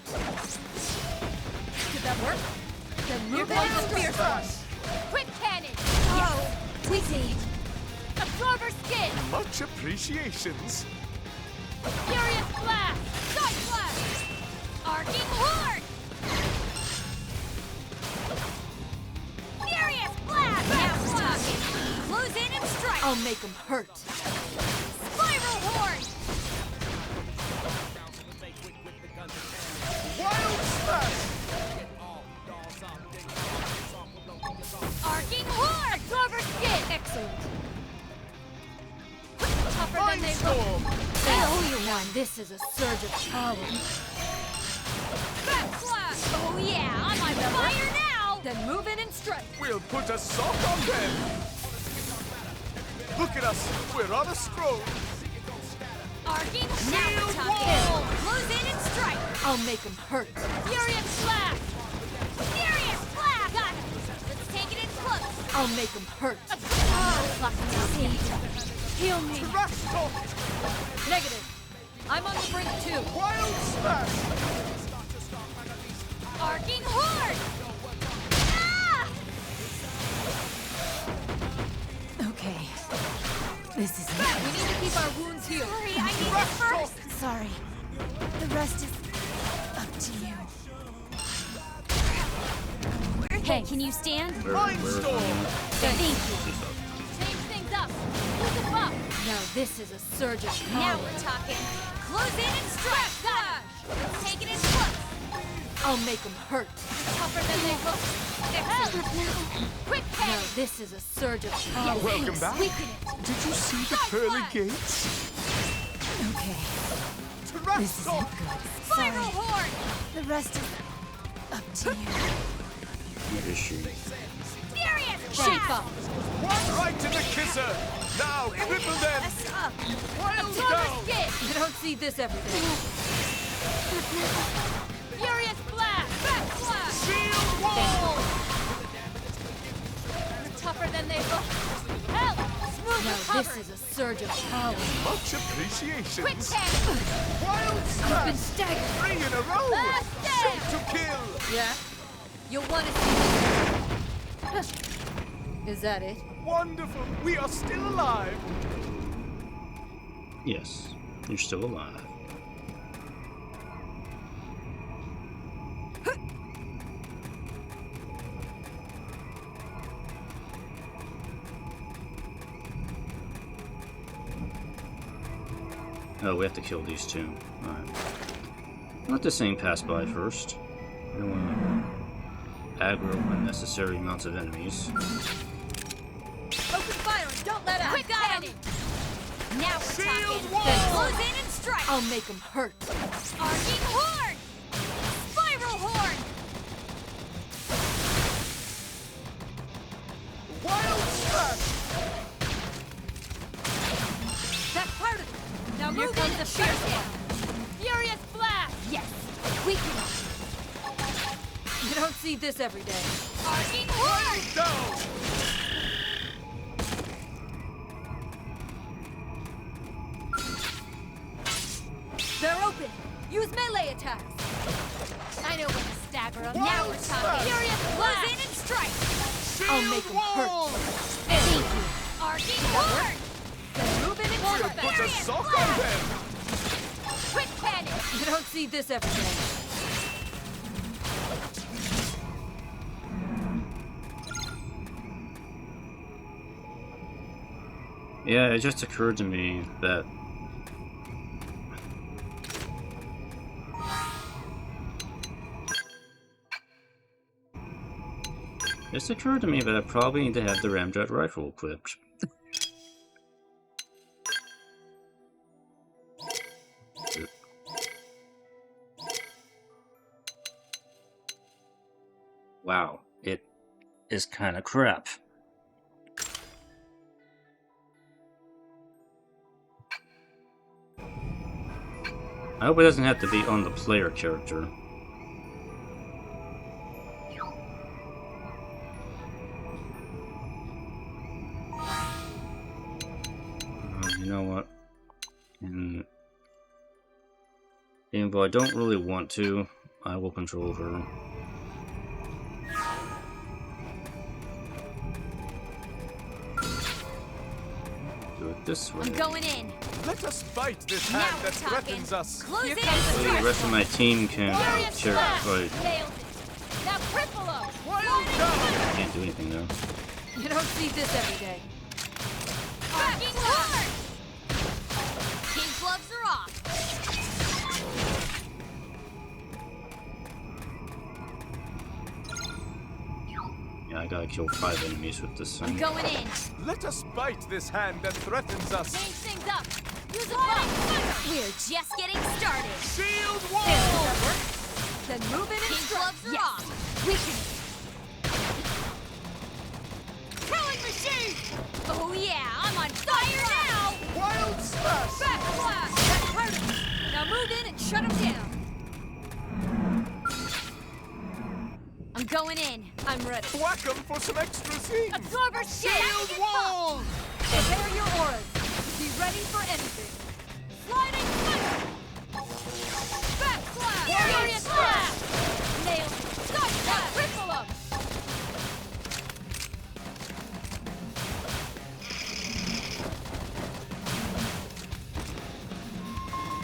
S3: Did that work? Then move
S6: Here
S3: on
S6: comes
S3: the spear
S6: Slash.
S3: thrust. Quick cannon!
S2: Oh,
S3: Tweaky! Absorber skid!
S6: Much appreciations.
S3: Furious blast! Side blast!
S2: arcing horn! Furious blast! Now we're talking! Close in and strike!
S3: I'll make him hurt.
S2: Spiral horn!
S6: Wild smash!
S2: Arcing horn!
S3: Absorber skid! Excellent. Tougher than they look.
S6: Mindstorm!
S3: They owe you one. This is a surge of power.
S2: Backslash! Oh yeah, I'm on fire now!
S3: Then move in and strike.
S6: We'll put a sock on them! Look at us! We're on a stroll!
S2: Arcing now
S6: Shield
S2: we're talking!
S6: wall!
S2: Close in and strike!
S3: I'll make him hurt.
S2: Furious blast! Furious blast! Got him! Let's take it in close!
S3: I'll make him hurt. Heal me.
S6: Trash talk!
S3: Negative. I'm on the brink too.
S6: Wild smash!
S2: Arcing horn! Ah!
S3: Okay. This is it. We need to keep our wounds healed.
S2: Sorry, I need it first!
S3: Sorry. The rest is up to you.
S2: Hey, can you stand?
S6: Mindstorm!
S2: Thank you. Change things up. Move the buff.
S3: Now this is a surge of
S2: Now
S3: power.
S2: we're talking. Close in and strike. Got him. Let's take it in close.
S3: I'll make him hurt.
S2: Tougher than they look. Help! Quick
S3: Now
S2: cannon.
S3: this is a surge of power.
S6: Welcome back.
S2: Weaken it.
S6: Did you see the pearly gates?
S3: Okay.
S6: Trash
S3: This isn't
S6: talk!
S3: good.
S2: Spiral
S3: Sorry.
S2: horn.
S3: The rest is up to you.
S1: Where is she?
S2: Furious
S3: Shape
S2: blast.
S3: up.
S6: One right to the kisser! Now cripple them!
S2: Us up.
S6: Wild
S3: Absorber
S6: down!
S3: skid. You don't see this every day. Furious blast. Backslash.
S6: Shield wall!
S3: Tougher than they look. Help! Smooth now this is a surge of power.
S6: Much appreciations!
S2: Quick cannon.
S6: Wild
S3: I've been
S6: smash!
S3: staggered.
S6: 3 in a row!
S3: Last
S6: Shoot
S3: stand.
S6: to kill!
S3: Yeah? You'll want to see this. Is that it?
S6: Wonderful! We are still alive!
S1: Yes, you're still alive. Oh, we have to kill these two. Alright. Let this thing pass by first. I don't want to aggro unnecessary amounts of enemies.
S3: Open fire and don't let up.
S2: Quick cannon. Now we're
S6: Shield
S2: talking.
S6: wall.
S2: Then close in and strike.
S3: I'll make him hurt.
S2: Arcing horn.
S3: You don't see this every day.
S2: Arcing Horn!
S6: Down!
S3: They're open. Use melee attacks. I know when to stagger them.
S2: Now we're talking. Furious close in and strike.
S3: I'll make them hurt.
S2: Thank you. Arcing Horn!
S3: Then move in and
S6: We'll
S3: strike.
S6: put a sock on them!
S2: Quick panic!
S3: You don't see this every day.
S1: Yeah, it just occurred to me that I probably need to have the ramjet rifle equipped. Wow, it is kind of crap. I hope it doesn't have to be on the player character. You know what? Even though I don't really want to, I will control her. Do it this way.
S2: I'm going in.
S6: Let us fight this
S2: Now
S6: hand
S2: we're
S6: that
S2: talking.
S6: threatens us.
S2: Close
S6: Here
S2: in
S6: comes
S2: and
S6: the
S1: The rest of my team can
S2: Furious
S1: character
S2: Blast!
S1: fight.
S2: Nailed it. Now cripple them.
S6: Wild down!
S1: Can't do anything though.
S3: You don't see this every day.
S2: Arcing Horn! King gloves are off.
S1: Yeah, I gotta kill 5 enemies with this
S2: I'm
S1: thing.
S2: going in.
S6: Let us fight this hand that threatens us.
S2: Change things up. Use a bomb. We're just getting started.
S6: Shield wall!
S3: Then move in and
S2: King
S3: strike.
S2: gloves are off. We can. Killing machine! Oh yeah, I'm on fire now!
S6: Wild smash!
S3: Backslash. That hurt him. Now move in and shut him down.
S2: I'm going in.
S3: I'm ready.
S6: Whack 'em for some extra zing!
S2: Absorber shield!
S6: Shield wall!
S3: Prepare your auras. Be ready for anything.
S2: Sliding fire!
S3: Backslash.
S2: Furious blast!
S3: Nailed it. Stop that. Cripple him.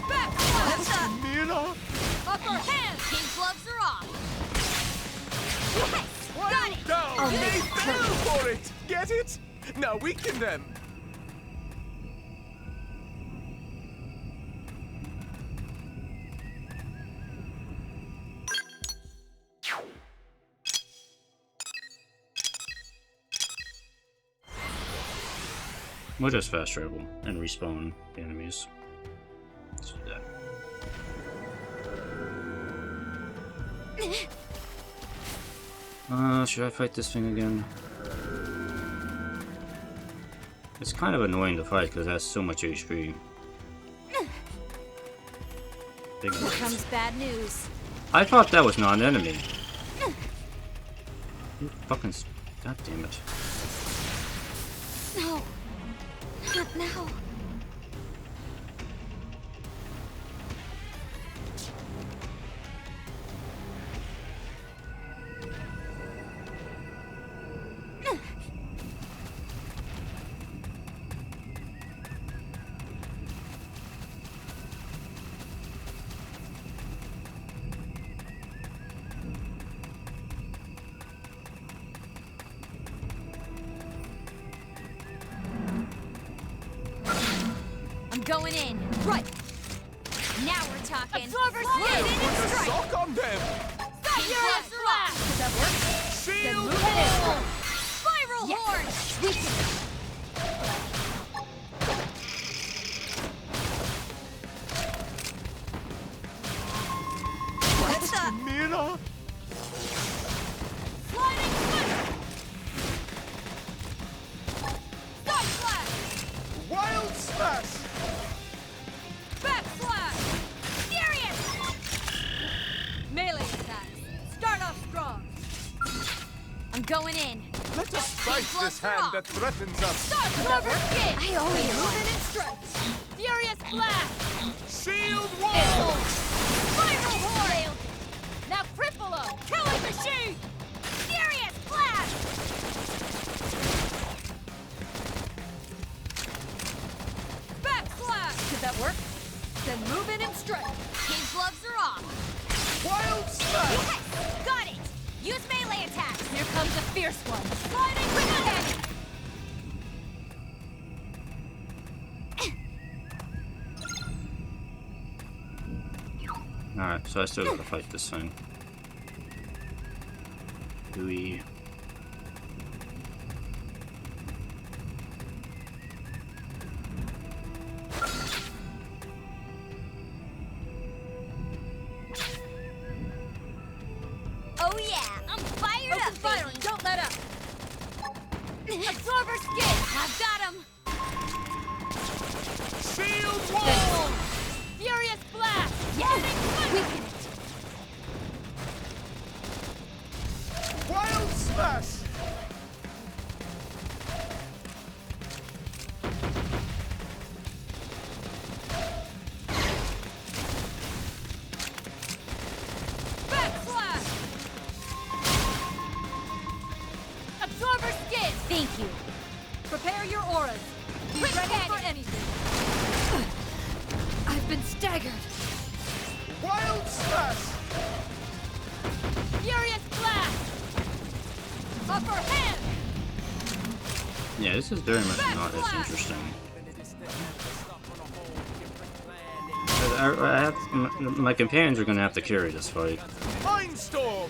S3: Backslash.
S6: Mira!
S3: Upper hand.
S2: King gloves are off. Yes! Got it!
S6: Down! They fell for it! Get it? Now weaken them!
S1: We'll just fast travel and respawn the enemies. Let's do that. Should I fight this thing again? It's kind of annoying to fight because it has so much HP. Big
S2: Here comes bad news.
S1: I thought that was not an enemy. You fucking... God damn it.
S2: No. Not now. Going in.
S3: Right.
S2: Now we're talking.
S3: Absorber
S2: Slide
S3: shield.
S2: in and
S6: Put a
S2: strike.
S6: sock on them!
S2: Stop your ass blast.
S3: Does that work? Then
S6: Shield
S3: move
S6: wall!
S3: in.
S2: Spiral horn.
S3: We can.
S2: What's up?
S6: Mira!
S2: Sliding fire. Stop flash.
S6: Wild smash!
S3: Backslash.
S2: Furious. going in.
S6: Let us fight this hand that threatens us.
S2: Start rubber skin. I owe you.
S3: Movement and strike.
S2: Furious blast.
S6: Shield wall!
S2: Spiral horn. Now cripple him. Killing machine. Furious blast.
S3: Backslash. Did that work? Then move in and strike.
S2: His gloves are off.
S6: Wild slash!
S2: Yes, got it. Use melee attacks.
S3: Here comes a fierce one.
S2: Sliding quick ahead.
S1: Alright, so I still gotta fight this thing. Do we...
S2: Oh yeah, I'm fired
S3: Open
S2: up,
S3: fire
S2: baby.
S3: and don't let up.
S2: Absorber skin. I've got him.
S6: Shield wall!
S2: Furious blast. Yes. Weaken it.
S6: Wild slash!
S3: Backslash.
S2: Absorber skin. Thank you.
S3: Prepare your auras. Be
S2: Quick
S3: ready
S2: cannon.
S3: for anything. I've been staggered.
S6: Wild slash!
S2: Furious blast.
S3: Upper hand.
S1: Yeah, this is very much not as interesting. My companions are gonna have to carry this fight.
S6: Mindstorm!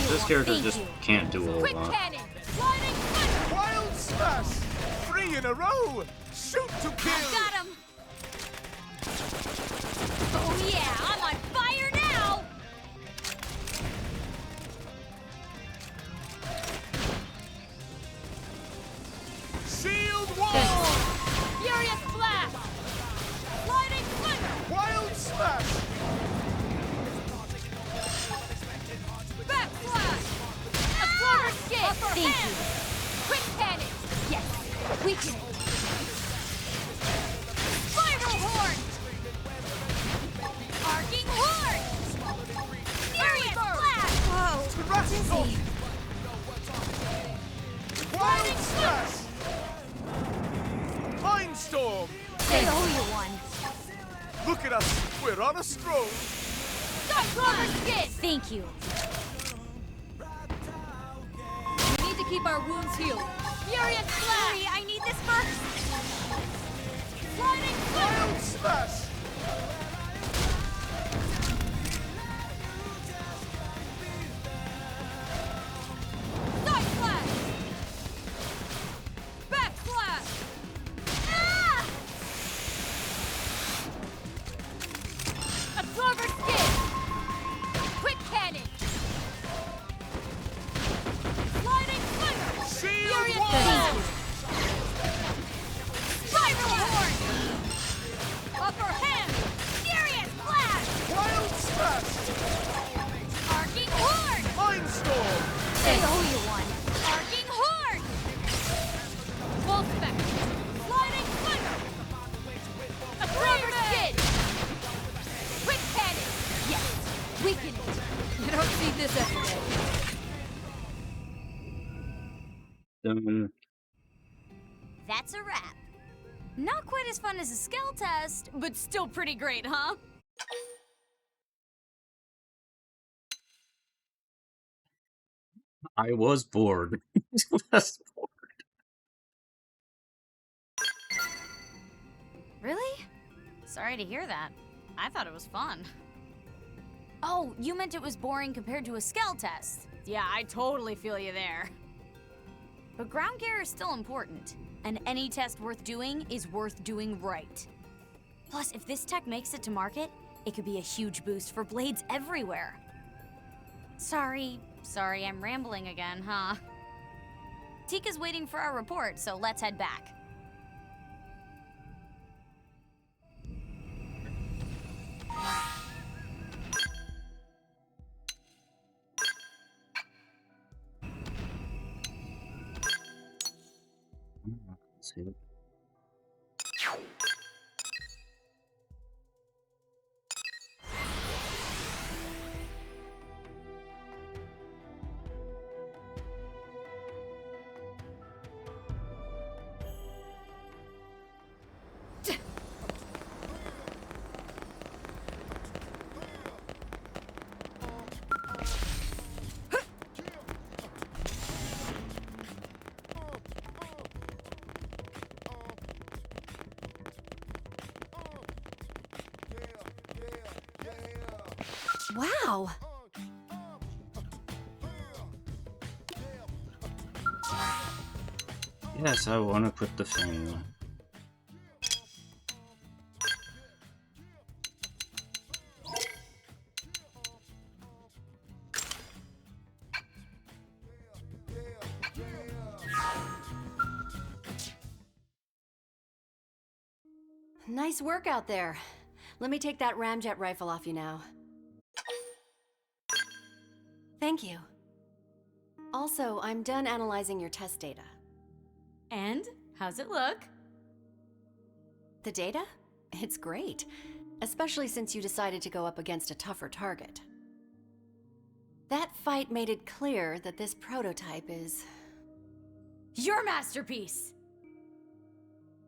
S1: This character just can't do a whole
S2: Quick
S1: lot.
S2: cannon. Sliding quick.
S6: Wild slash! 3 in a row! Shoot to kill!
S2: Got him. Oh yeah, I'm on fire now.
S6: Shield wall!
S2: Furious blast. Sliding quick.
S6: Wild slash!
S3: Backslash.
S2: Absorber skin.
S3: Upper
S2: Thank
S3: hand.
S2: you. Quick cannon. Yes. Weaken it. Spiral horn. Arcing horn. Furious blast.
S3: Whoa.
S6: Terrestrial! Wild slash! Mindstorm!
S2: They owe you one.
S6: Look at us! We're on a stroll!
S2: Absorber skin. Thank you.
S3: We need to keep our wounds healed.
S2: Furious blast. I need this first. Sliding quick.
S6: Wild slash!
S3: Side slash. Backslash.
S2: Ah! Absorber skin. Quick cannon. Sliding quick.
S6: Shield
S2: Furious
S6: wall!
S2: blast. Spiral horn.
S3: Upper hand.
S2: Furious blast.
S6: Wild slash!
S2: Arcing horn.
S6: Mindstorm!
S2: They owe you one. Arcing horn.
S3: Full spectrum.
S2: Sliding quick. Absorber skin. Quick cannon. Yes. Weaken it.
S3: You don't see this every day.
S2: That's a wrap. Not quite as fun as a skill test, but still pretty great, huh?
S1: I was bored. Was bored.
S2: Really? Sorry to hear that. I thought it was fun. Oh, you meant it was boring compared to a skill test. Yeah, I totally feel you there. But ground gear is still important, and any test worth doing is worth doing right. Plus, if this tech makes it to market, it could be a huge boost for blades everywhere. Sorry, I'm rambling again, huh? Tika's waiting for our report, so let's head back.
S1: Save it.
S5: Wow!
S1: Yes, I want to put the thing.
S5: Nice work out there. Let me take that ramjet rifle off you now. Thank you. Also, I'm done analyzing your test data.
S2: And how's it look?
S5: The data? It's great. Especially since you decided to go up against a tougher target. That fight made it clear that this prototype is...
S2: Your masterpiece!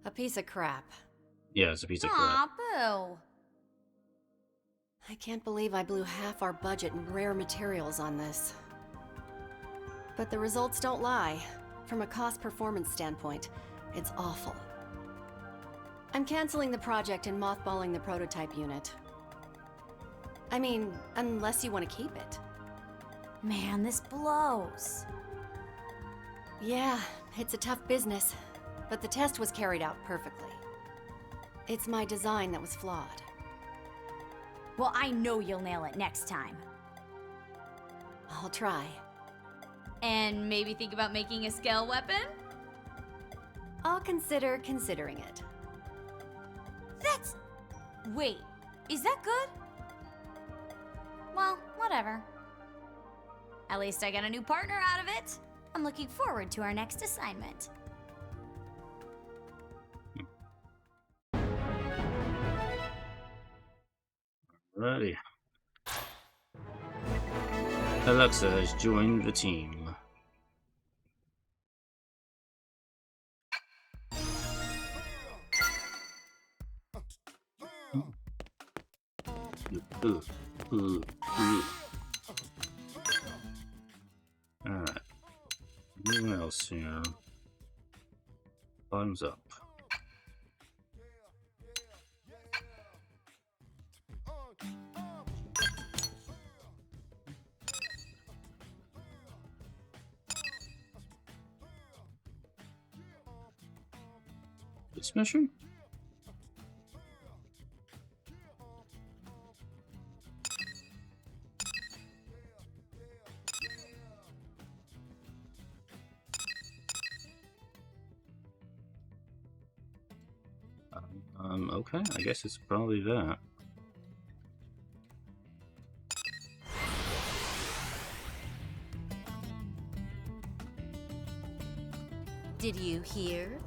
S5: a piece of crap.
S1: Yeah, it's a piece of crap.
S2: Aw, boo.
S5: I can't believe I blew half our budget in rare materials on this. But the results don't lie. From a cost-performance standpoint, it's awful. I'm canceling the project and mothballing the prototype unit. I mean, unless you want to keep it.
S2: Man, this blows.
S5: Yeah, it's a tough business, but the test was carried out perfectly. It's my design that was flawed.
S2: Well, I know you'll nail it next time.
S5: I'll try.
S2: And maybe think about making a scale weapon?
S5: I'll consider considering it.
S2: That's... Wait, is that good? Well, whatever. At least I got a new partner out of it. I'm looking forward to our next assignment.
S1: Alrighty. Alexa has joined the team. Alright. Anyone else here? Thumbs up. This mission? Okay, I guess it's probably that.
S2: Did you hear?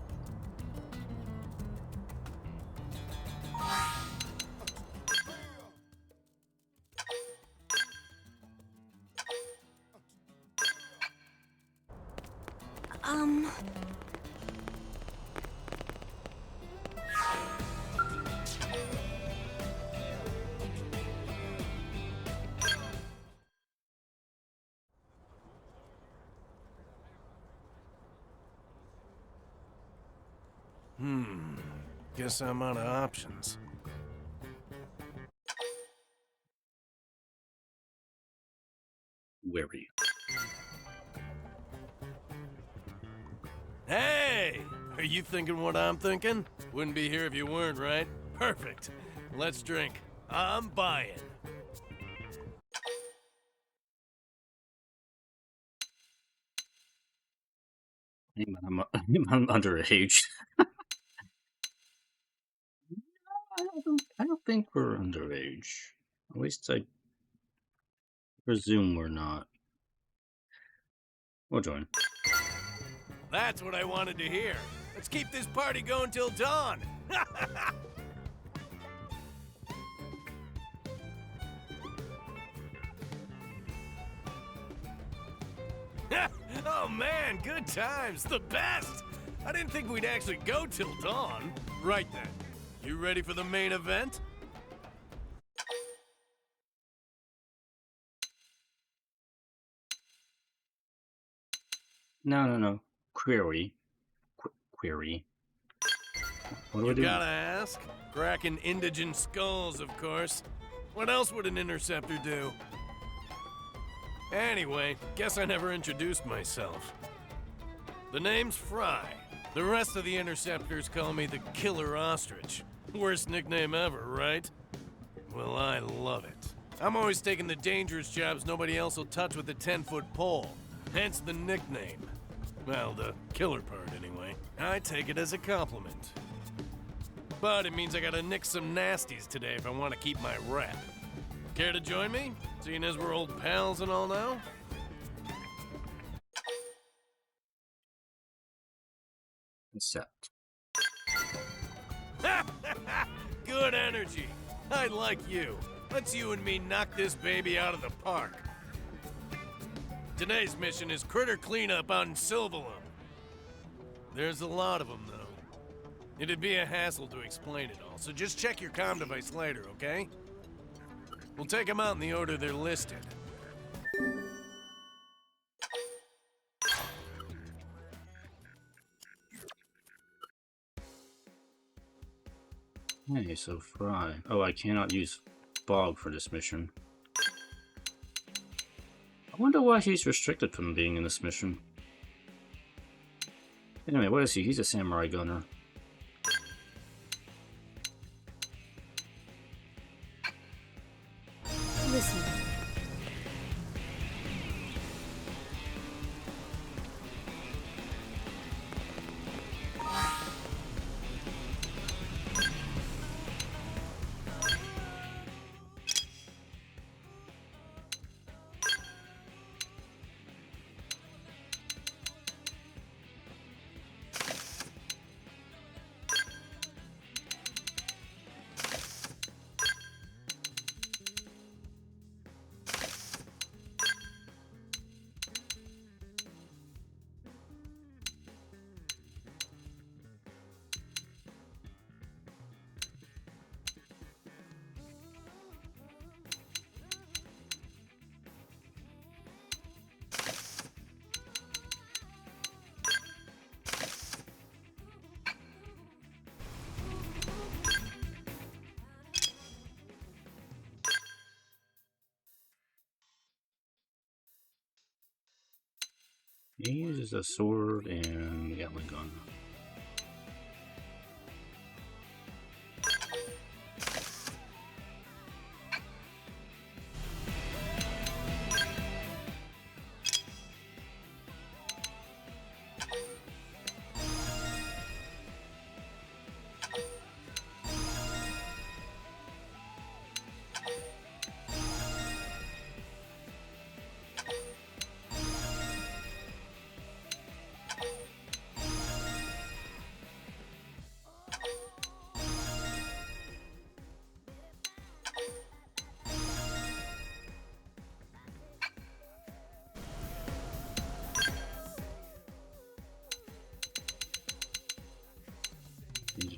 S6: Guess I'm out of options.
S1: Where are you?
S6: Hey! Are you thinking what I'm thinking? Wouldn't be here if you weren't, right? Perfect. Let's drink. I'm buying.
S1: I'm underage. I don't think we're underage. At least I presume we're not. We'll join.
S6: That's what I wanted to hear. Let's keep this party going till dawn. Oh man, good times, the best! I didn't think we'd actually go till dawn. Right then, you ready for the main event?
S1: No. Query. Query. What do I
S6: You
S1: do?
S6: gotta ask. Cracking indigent skulls, of course. What else would an interceptor do? Anyway, guess I never introduced myself. The name's Frye. The rest of the interceptors call me the Killer Ostrich. Worst nickname ever, right? Well, I love it. I'm always taking the dangerous jobs nobody else will touch with a 10-foot pole. Hence the nickname. Well, the killer part, anyway. I take it as a compliment. But it means I gotta nick some nasties today if I want to keep my rep. Care to join me? Seeing as we're old pals and all now?
S1: Accept.
S6: Good energy. I like you. Let's you and me knock this baby out of the park. Today's mission is critter cleanup on Silvalum. There's a lot of them, though. It'd be a hassle to explain it all, so just check your comm device later, okay? We'll take them out in the order they're listed.
S1: Hey, so Frye. Oh, I cannot use Phog for this mission. I wonder why he's restricted from being in this mission. Anyway, what is he? He's a samurai gunner.
S3: Listen.
S1: He uses a sword and a Gatling gun.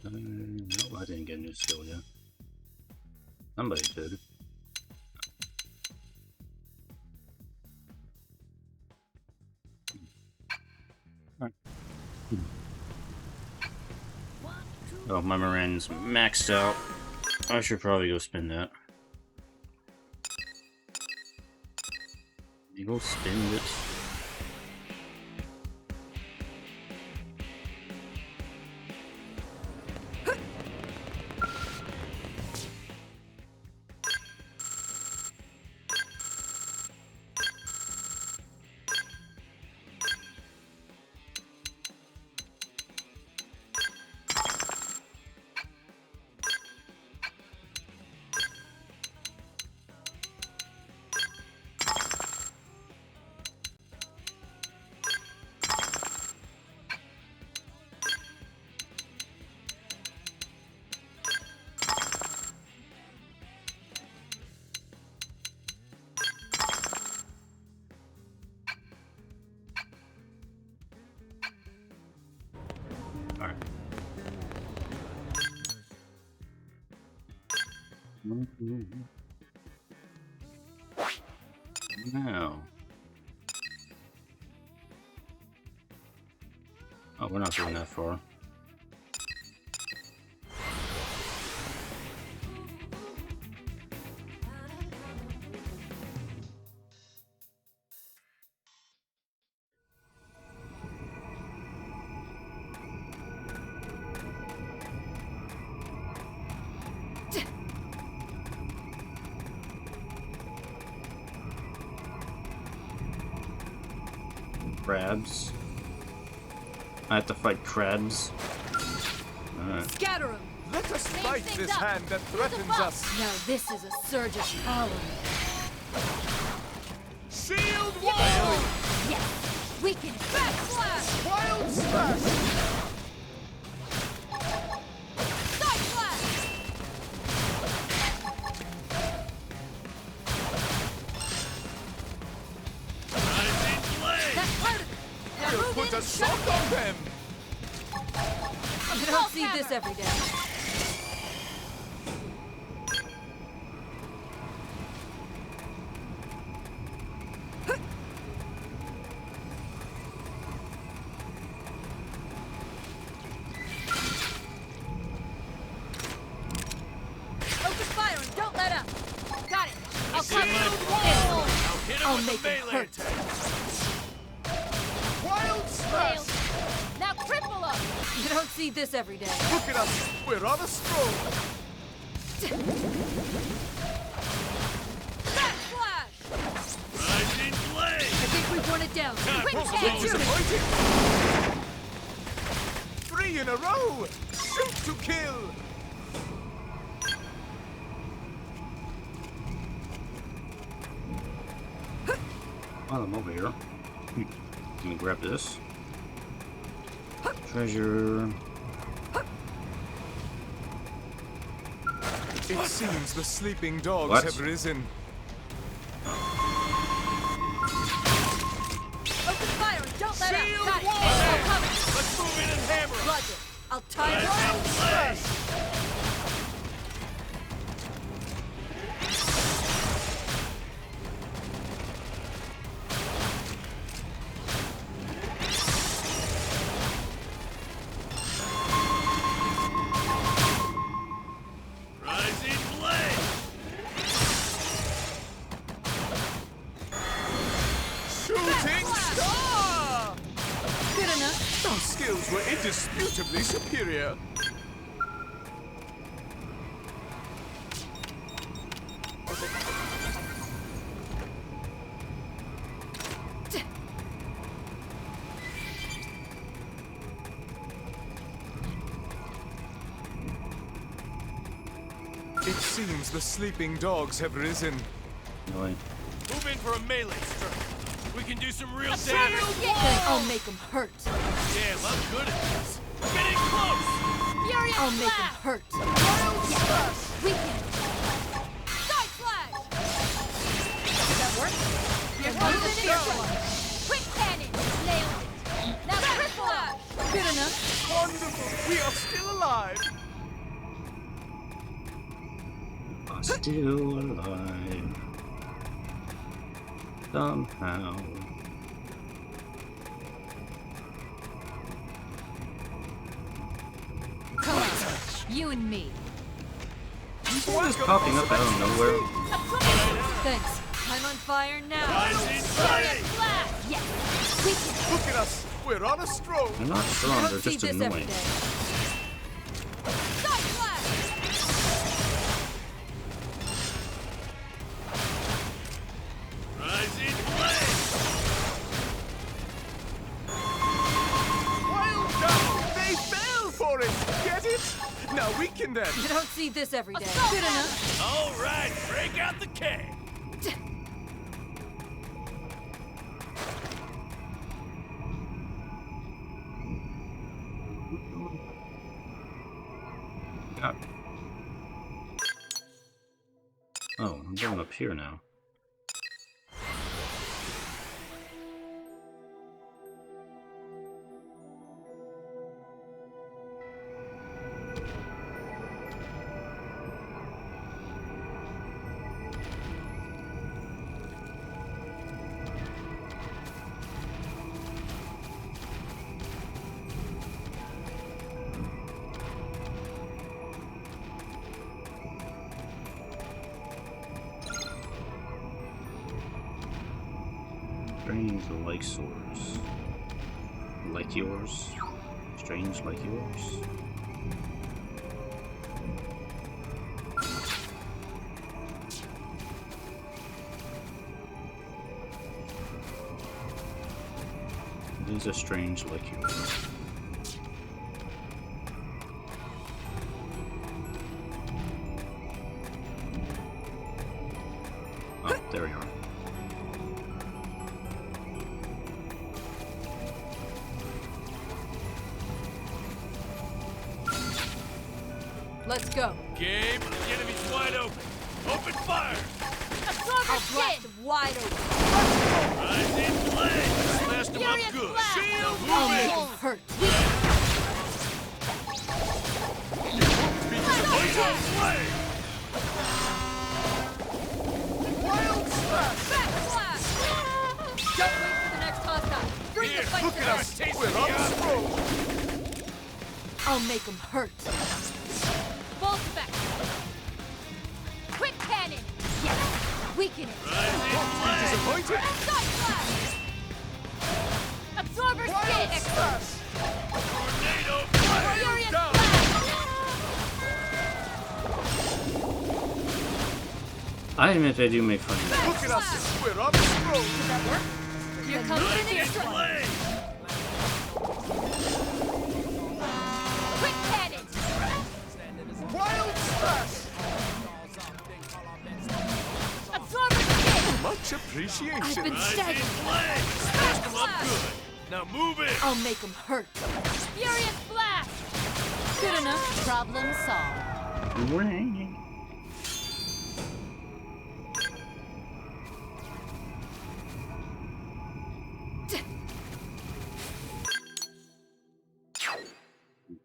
S1: No, I didn't get a new skill yet. Somebody did. Oh, my Moran's maxed out. I should probably go spin that. You go spin it. Now. Oh, we're not going that far. Crabs. I have to fight crabs. Alright.
S3: Scatter 'em!
S7: Let us
S2: Main
S7: fight
S2: things
S7: this
S2: up.
S7: hand that
S2: Through the
S7: threatens
S2: box.
S7: us.
S3: Now this is a surge's column.
S7: Shield wall!
S3: Yes! We can backslash!
S7: Wild slash!
S3: Side slash!
S6: Rising blade!
S3: That's part of it! Now
S7: We'll
S3: move
S7: put
S3: in
S7: a
S3: and
S7: shock on them!
S3: You don't see this every day. Focus fire and don't let up. Got it. I'll
S6: Shield
S3: cover
S6: wall! Now hit him
S3: I'll
S6: with
S3: make
S6: the
S3: him
S6: melee
S3: hurt.
S6: attack.
S7: Wild slash!
S3: Now cripple up. You don't see this every day.
S7: Look at us! We're on a stroll!
S3: Backslash!
S6: Rising blade!
S3: I think we've won it down.
S6: Time
S3: Quick
S6: for
S3: change.
S6: close.
S7: Disappointing! 3 in a row! Shoot to kill!
S1: While I'm over here, let me grab this. Treasure.
S7: It seems the sleeping dogs
S1: What?
S7: have risen.
S3: Open fire and don't let
S7: Shield
S3: up. Got it.
S7: wall!
S3: I'll cover.
S6: Let's move in and hammer him!
S3: Roger. I'll tie it
S6: Rising
S3: up.
S6: blade! Rising blade!
S7: Shooting star!
S3: Good enough.
S7: Those skills were indisputably superior. It seems the sleeping dogs have risen.
S1: Really?
S6: Move in for a melee strike. We can do some real
S7: Shield
S6: damage.
S3: Then I'll make him hurt.
S6: Damn, I'm good at this. Getting close!
S2: Furious
S3: I'll make him
S2: Flash!
S3: hurt.
S7: slash!
S3: We can. Side slash! Did that work?
S2: You're
S3: Then move
S2: moving
S3: it
S2: in.
S3: in.
S2: Quick cannon! Nailed it! Now cripple him!
S3: Good enough.
S7: Wonderful! We are still alive!
S1: I'm still alive. Somehow.
S3: Come on. You and me.
S1: Just popping up out of nowhere.
S3: Thanks. I'm on fire now.
S6: Rising blade!
S2: Flash!
S3: Yes. We can.
S7: Look at us! We're on a stroll!
S1: They're not
S3: You
S1: strong,
S3: don't
S1: they're
S3: see
S1: just
S3: this every
S1: annoying.
S3: day. Side slash!
S6: Rising blade!
S7: Wild down! They fell for it! Get it? Now we can then!
S3: You don't see this every day. Good enough.
S6: All right, break out the K.
S1: God. Oh, I'm going up here now. Strange like swords. Like yours. Strange like yours. These are strange like yours. Oh, there we are.
S3: Let's go.
S6: Game, the enemy's wide open. Open fire!
S3: I'll blast him wide open.
S6: Rising blade! Smashed him up good. Shield
S3: I'll make
S6: moving!
S3: him hurt.
S6: Poison blade!
S7: Wild slash!
S3: Backslash! Don't wait for the next hostile. Bring
S6: Here,
S3: the fight
S6: look
S3: to
S6: at
S3: them.
S6: us! Taste
S7: We're
S6: the
S7: on a
S6: honor.
S7: scroll!
S3: I'll make him hurt. Full spec. Quick cannon. Yes. Weaken it.
S6: Rising blade!
S7: Disappointed!
S3: Side flash. Absorber
S7: Wild
S3: stick.
S7: slash!
S6: Tornado blade!
S3: Furious
S7: Down.
S3: blast.
S1: I admit they do make funny.
S7: Look at us! We're on a scroll!
S3: Does that work? Here comes the
S6: Rising
S3: next one.
S6: blade!
S3: Quick cannon.
S7: Wild slash!
S3: Absorber stick.
S7: Much appreciation!
S3: I've been
S6: Rising
S3: staggered.
S6: blade! Smashed him up good. Now move it!
S3: I'll make him hurt. Furious blast. Good enough. Problem solved.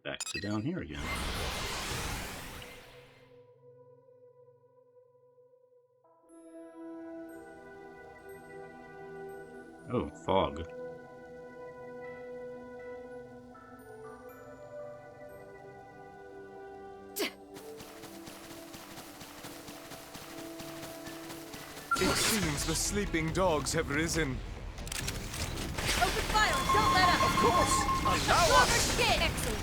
S1: Back to down here again. Oh, Phog.
S7: It seems the sleeping dogs have risen.
S3: Open fire and don't let up.
S7: Of course! Allow
S3: Absorber
S7: us!
S3: stick. Excellent.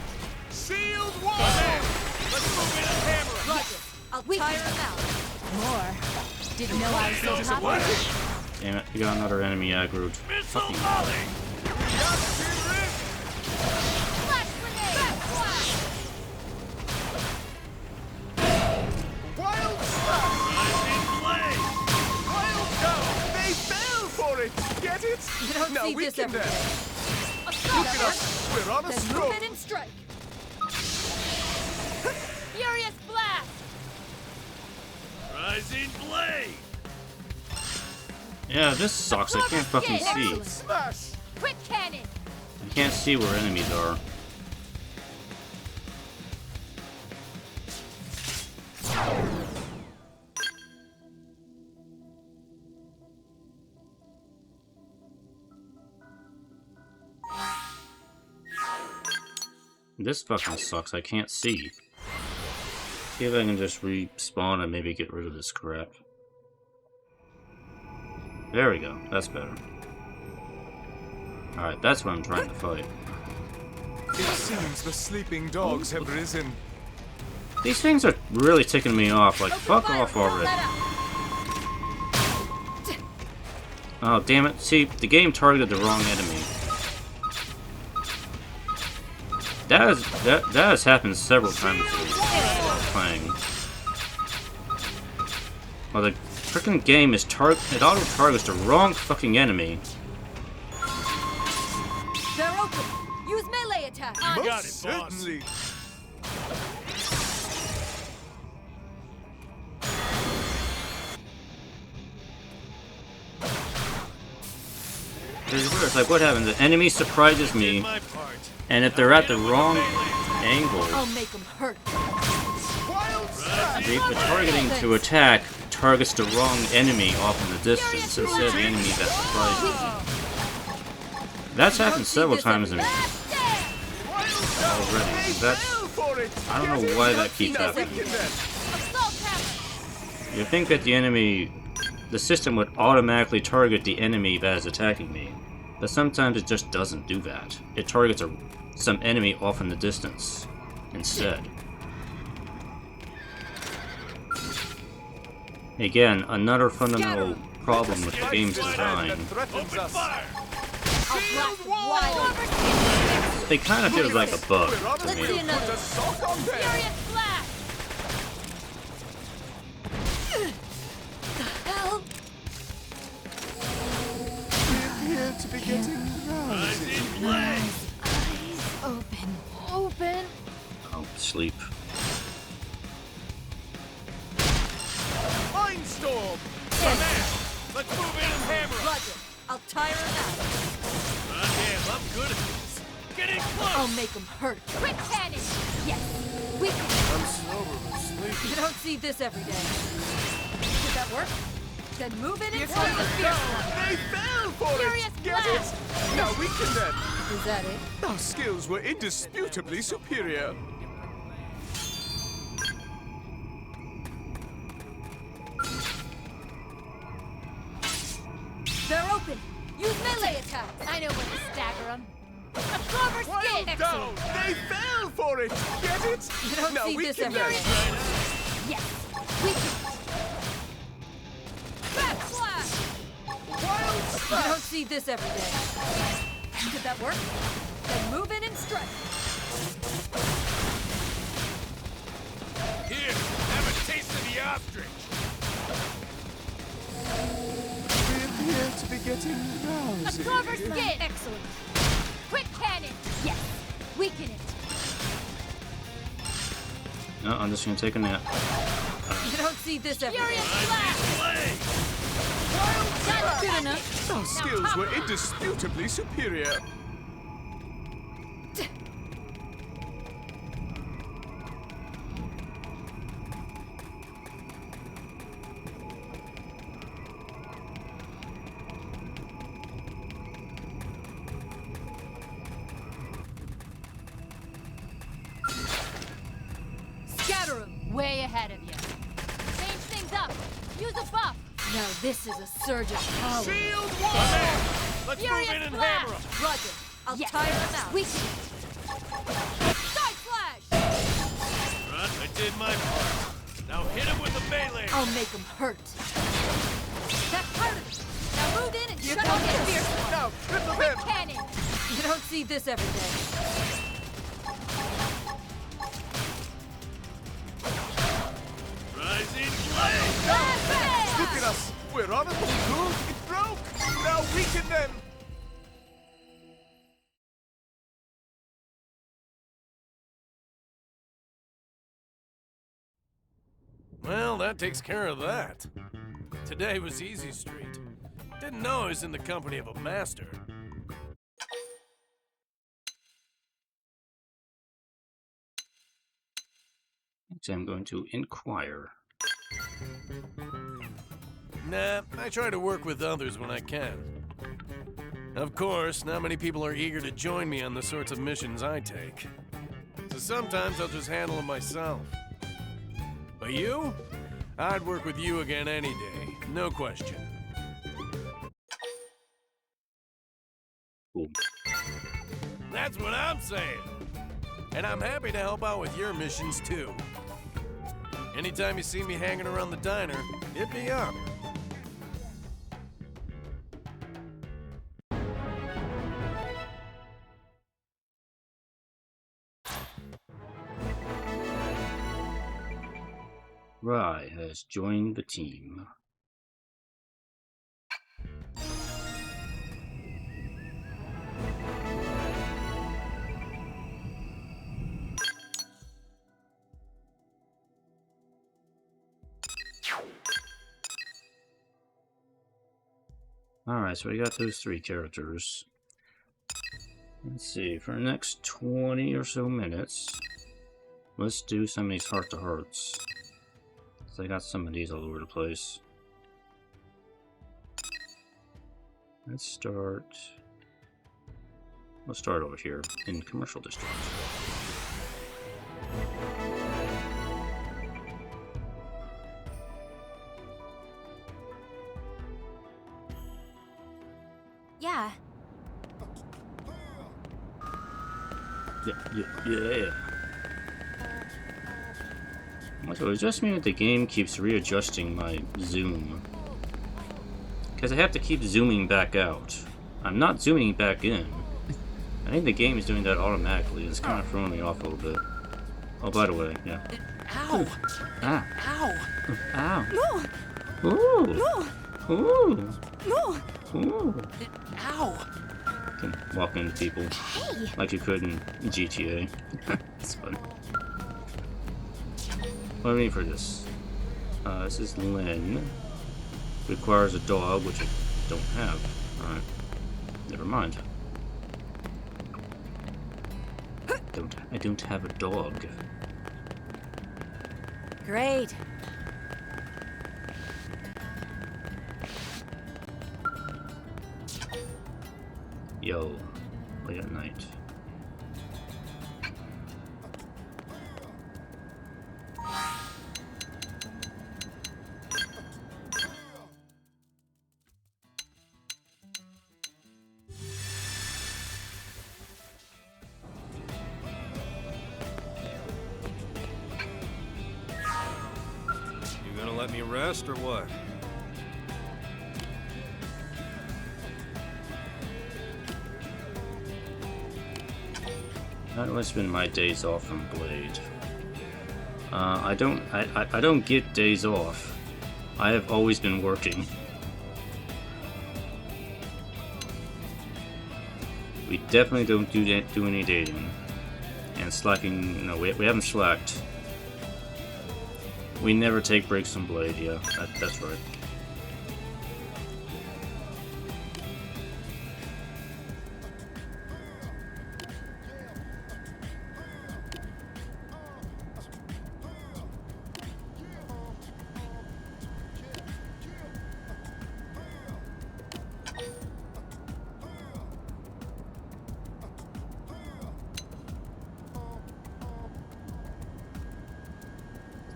S7: Shield wall!
S6: Let's move in and hammer him!
S3: Roger. I'll tire him out. More. Didn't know I was so
S6: Disappointed.
S3: popular.
S1: Damn it, we got another enemy aggroed.
S6: Missile
S1: Fucking
S6: volley!
S3: Flash grenade. Backslash.
S7: Wild slash!
S6: Rising blade!
S7: Wild go! They fell for it! Get it?
S3: You don't
S7: now
S3: see
S7: we
S3: this
S7: can
S3: every day.
S7: Look at us! We're on a
S3: Then
S7: scroll!
S3: move in and strike. Furious blast.
S6: Rising blade!
S1: Yeah, this sucks. I can't fucking see.
S3: Excellent.
S7: Smash!
S3: Quick cannon.
S1: I can't see where enemies are. This fucking sucks. I can't see. See if I can just respawn and maybe get rid of this crap. There we go. That's better. Alright, that's what I'm trying to fight.
S7: It seems the sleeping dogs have risen.
S1: These things are really ticking me off. Like,
S3: Open
S1: fuck
S3: fire
S1: off
S3: and don't
S1: already.
S3: let up.
S1: Oh, damn it. See, the game targeted the wrong enemy. That has happened several times playing. Well, the frickin' game is it auto-targets the wrong fucking enemy.
S3: They're open. Use melee attack.
S6: You got
S7: Most
S6: it, boss.
S7: certainly.
S1: It's like, what happens? The enemy surprises me,
S6: My part.
S1: and if they're at the wrong angle,
S3: I'll make them hurt.
S7: Wild slash!
S1: the targeting to attack targets the wrong enemy off in the distance instead of the enemy that surprised me. That's happened several times in
S7: Wild go!
S1: already.
S7: They
S1: That's
S7: fell for it!
S1: I don't
S7: Get
S1: know
S7: it?
S1: why that keeps
S7: Now we
S1: happening.
S7: can then.
S3: Assault hammer.
S1: You think that the enemy the system would automatically target the enemy that is attacking me. But sometimes it just doesn't do that. It targets some enemy off in the distance instead. Again, another fundamental problem with the game's design. It kind of feels like a bug to
S3: Let's see
S1: me.
S3: another. Furious blast!
S5: Help!
S7: We appear to be getting drowsy.
S3: Eyes open. Open.
S1: Oh, sleep.
S7: Mindstorm!
S6: Let's move in and hammer him.
S3: Roger. I'll tire him out.
S6: Damn, I'm good at this. Get in close!
S3: I'll make him hurt. Quick cannon! Yes. We can.
S6: I'm sober but sleepy.
S3: You don't see this every day. Did that work? Then move in and
S7: Yes,
S3: try the fierce
S7: no,
S3: one.
S7: they fell for
S3: Furious
S7: it! Get
S3: blast!
S7: it? Now we can then.
S3: Is that it?
S7: Our skills were indisputably superior.
S3: They're open. Use melee attacks. I know when to stagger them. A clover skin.
S7: Well done! They fell for it! Get it?
S3: You don't
S7: now
S3: see
S7: we
S3: this
S7: can
S3: every
S7: then.
S3: day. Yes. We can. Backslash.
S7: Wild
S3: You don't see this every day. Did that work? Then move in and strike.
S6: Here, have a taste of the ostrich.
S7: We appear to be getting
S3: A
S7: drowsy.
S3: clover skin. Excellent. Quick cannon. Yes. Weaken it.
S1: No, I'm just gonna take a nap.
S3: You don't see this every day. Furious blast.
S6: Play!
S3: That's good enough.
S7: Our skills were indisputably superior.
S3: Scatter 'em. Way ahead of you. Change things up. Use a buff. Now this is a surge of power.
S6: Shield wall! Let's
S3: Furious
S6: move in and
S3: blast.
S6: hammer him.
S3: Roger. I'll tire him out. Weaken it. Side slash.
S6: Right, I did my part. Now hit him with the melee.
S3: I'll make him hurt. That's part of it. Now move in and shut down the fierce one.
S7: Now, triple
S3: Quick
S7: him!
S3: cannon. You don't see this every day.
S6: Rising flame!
S7: Look at us! We're on a balloon! It broke! Now weaken them!
S6: Well, that takes care of that. Today was easy street. Didn't know I was in the company of a master.
S1: So I'm going to inquire.
S6: Nah, I try to work with others when I can. Of course, not many people are eager to join me on the sorts of missions I take. So sometimes I'll just handle them myself. But you? I'd work with you again any day, no question.
S1: Cool.
S6: That's what I'm saying. And I'm happy to help out with your missions too. Anytime you see me hanging around the diner, hit me up.
S1: Frye has joined the team. Alright, so we got those 3 characters. Let's see, for the next 20 or so minutes, let's do some of these heart-to-hearts. So I got some of these all over the place. Let's start over here in Commercial District.
S2: Yeah.
S1: Yeah. So does this mean that the game keeps readjusting my zoom? Because I have to keep zooming back out. I'm not zooming back in. I think the game is doing that automatically. It's kind of throwing me off a little bit. Oh, by the way, yeah.
S4: Ow!
S1: Ah.
S4: Ow!
S1: Ow.
S5: No!
S1: Ooh.
S5: No!
S1: Ooh.
S5: No!
S1: Ooh.
S4: Ow!
S1: Can walk into people like you could in GTA. It's fun. What do we need for this? This is Lynn. Requires a dog, which I don't have. Alright. Never mind. I don't have a dog.
S3: Great.
S1: Yo, late at night.
S6: You gonna let me rest or what?
S1: How do I spend my days off from Blade? I don't get days off. I have always been working. We definitely don't do any dating. And slacking, no, we haven't slacked. We never take breaks from Blade, yeah, that's right.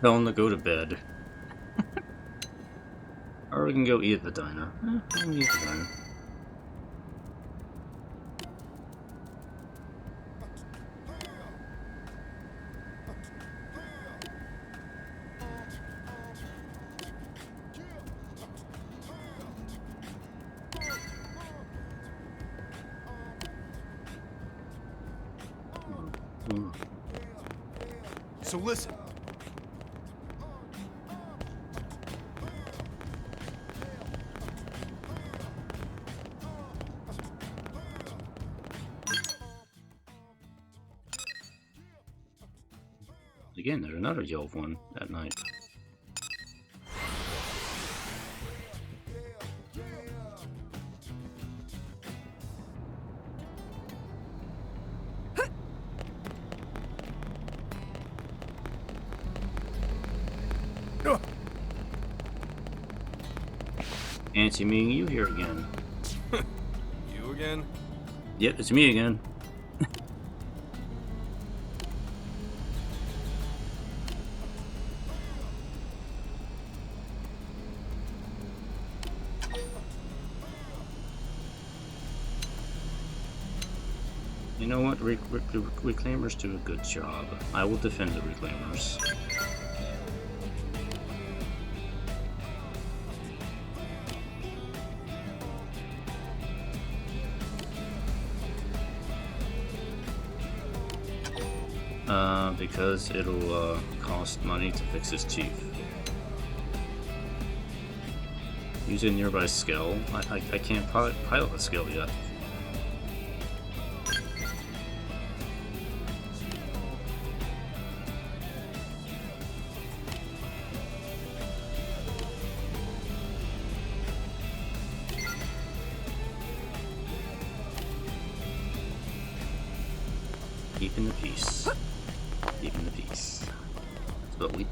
S1: Tell them to go to bed. Or we can go eat at the diner. We'll eat at the diner.
S7: So listen.
S1: Again, there's another Yelv one at night. Fancy meeting you here again.
S6: You again?
S1: Yep, it's me again. You know what? Reclaimers do a good job. I will defend the Reclaimers. Because it'll cost money to fix his chief. Use a nearby skill. I can't pilot the skill yet. Keeping the peace. Keeping the peace. That's what we do.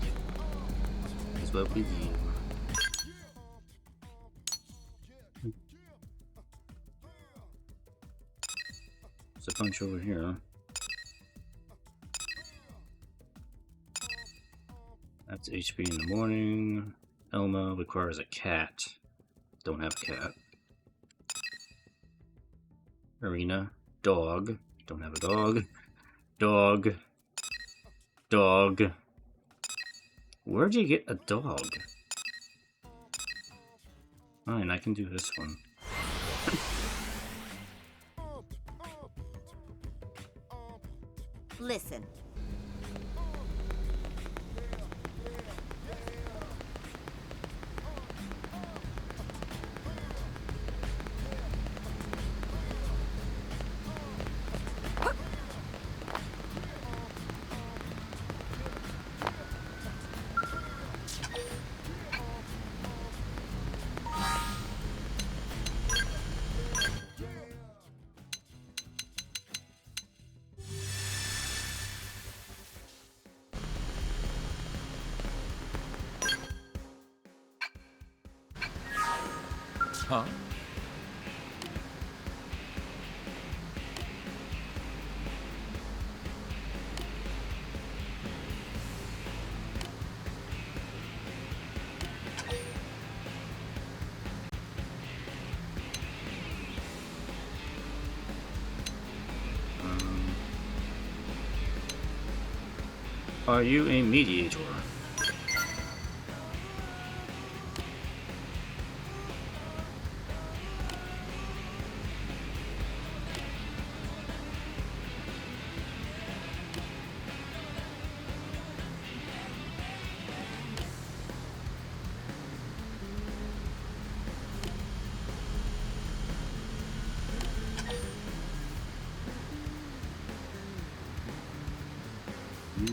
S1: That's what we do. There's a bunch over here. That's HP in the morning. Elma requires a cat. Don't have a cat. Arena. Dog. Don't have a dog. Dog. Dog. Where'd you get a dog? Fine, I can do this one.
S8: Listen.
S7: Huh?
S1: Are you a mediator?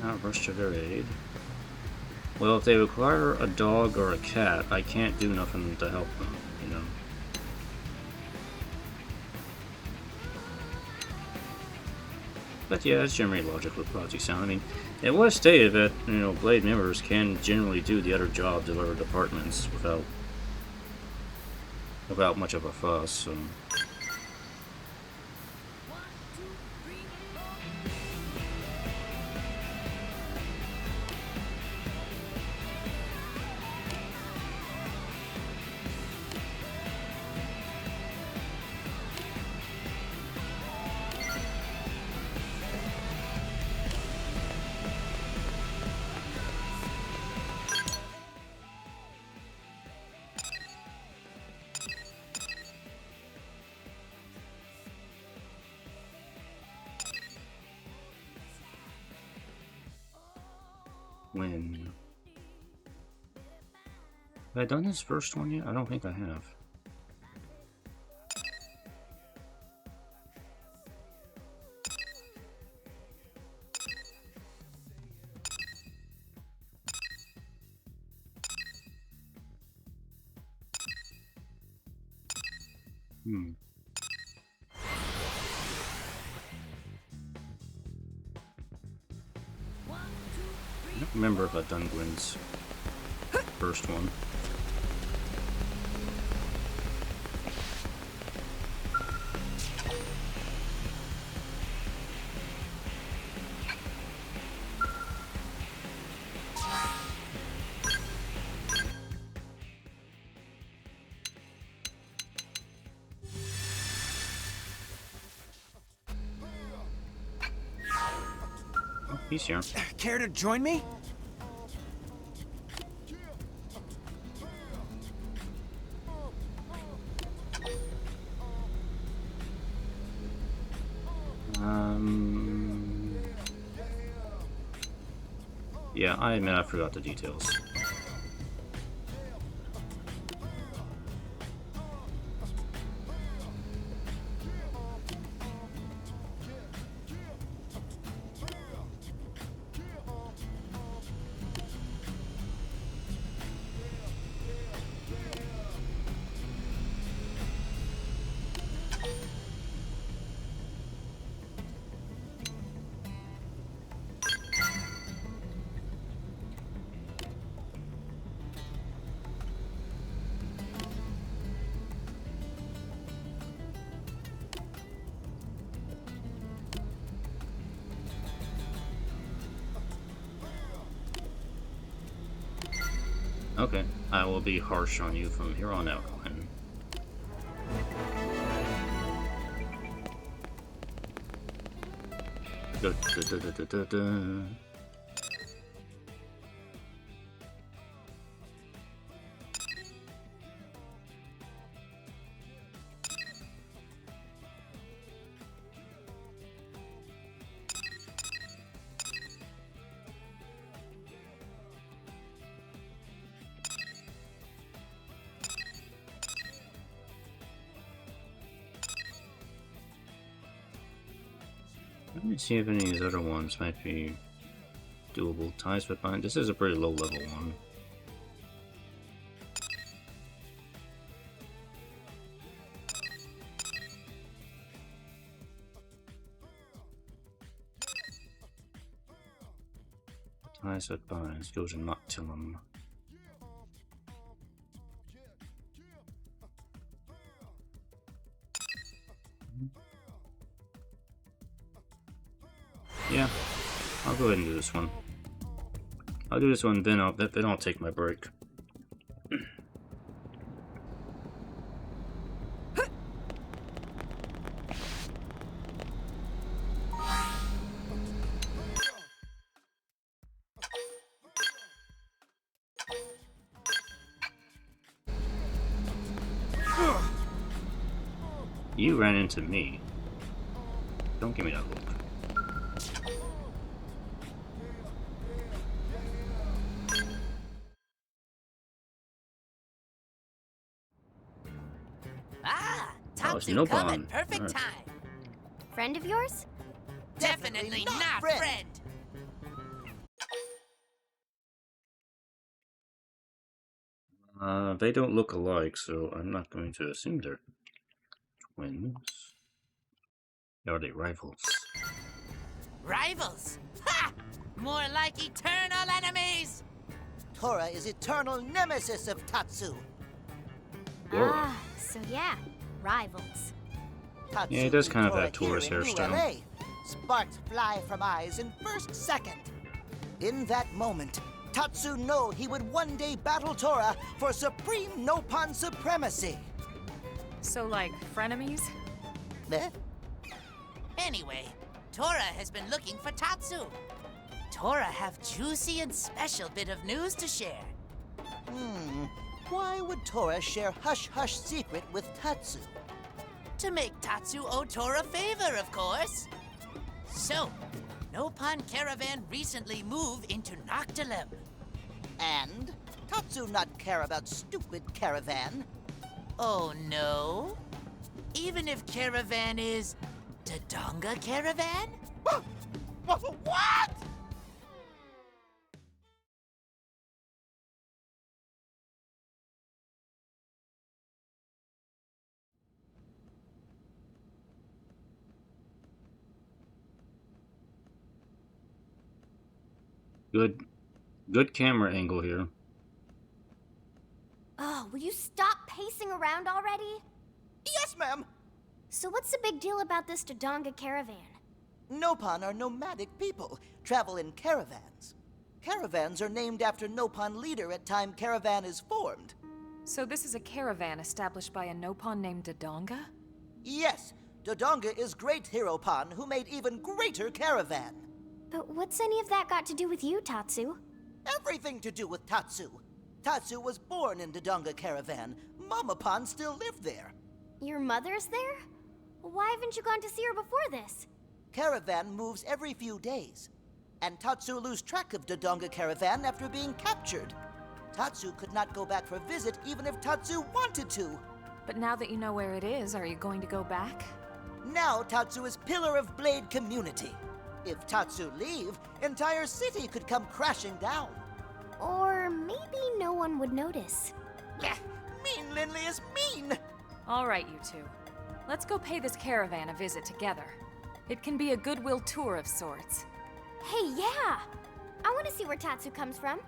S1: Not rush to their aid. Well, if they require a dog or a cat, I can't do nothing to help them, you know. But yeah, that's generally logical with Project Sound. I mean, it was stated that, you know, Blade members can generally do the other jobs of other departments without much of a fuss, so... When... Have I done this first one yet? I don't think I have. I don't remember if I've done Gwen's first one. Oh, he's here.
S4: Care to join me?
S1: Yeah, I admit I forgot the details. Okay, I will be harsh on you from here on out, Gwen. Da, da, da, da, da, da. Let me see if any of these other ones might be doable. Ties with bind. This is a pretty low level one. Ties with binds. Go to Noctilum. Yeah, I'll go ahead and do this one. I'll do this one, then I'll take my break. You ran into me. Don't give me that look.
S8: Tatsu come at perfect time.
S2: Friend of yours?
S8: Definitely not friend.
S1: They don't look alike, so I'm not going to assume they're twins. Are they rivals?
S8: Rivals? Ha! More like eternal enemies!
S9: Tora is eternal nemesis of Tatsu.
S2: Ah, so yeah, rivals.
S9: Tatsu
S1: Yeah, he does
S9: and
S1: kind of
S9: Tora
S1: have Taurus
S9: here in New
S1: hairstyle.
S9: LA. Sparks fly from eyes in first second. In that moment, Tatsu know he would one day battle Tora for supreme Nopon supremacy.
S3: So, like, frenemies?
S9: Eh?
S8: Anyway, Tora has been looking for Tatsu. Tora have juicy and special bit of news to share.
S9: Why would Tora share hush-hush secret with Tatsu?
S8: To make Tatsu owe Tora a favor, of course. So, Nopon Caravan recently moved into Noctilum.
S9: And Tatsu not care about stupid Caravan.
S8: Oh no? Even if Caravan is Dodonga Caravan?
S9: What?
S1: Good camera angle here.
S2: Oh, will you stop pacing around already?
S9: Yes, ma'am.
S2: So what's the big deal about this Dodonga caravan?
S9: Nopon are nomadic people, travel in caravans. Caravans are named after Nopon leader at time caravan is formed.
S3: So this is a caravan established by a Nopon named Dodonga?
S9: Yes, Dodonga is great Hero-Pon who made even greater caravan.
S2: But what's any of that got to do with you, Tatsu?
S9: Everything to do with Tatsu. Tatsu was born in Dodonga caravan. Mama-Pon still lived there.
S2: Your mother's there? Why haven't you gone to see her before this?
S9: Caravan moves every few days. And Tatsu lose track of Dodonga caravan after being captured. Tatsu could not go back for a visit even if Tatsu wanted to.
S3: But now that you know where it is, are you going to go back?
S9: Now Tatsu is pillar of Blade community. If Tatsu leave, entire city could come crashing down.
S2: Or maybe no one would notice.
S9: Mean Linley is mean!
S3: All right, you two. Let's go pay this caravan a visit together. It can be a goodwill tour of sorts.
S2: Hey, yeah! I want to see where Tatsu comes from.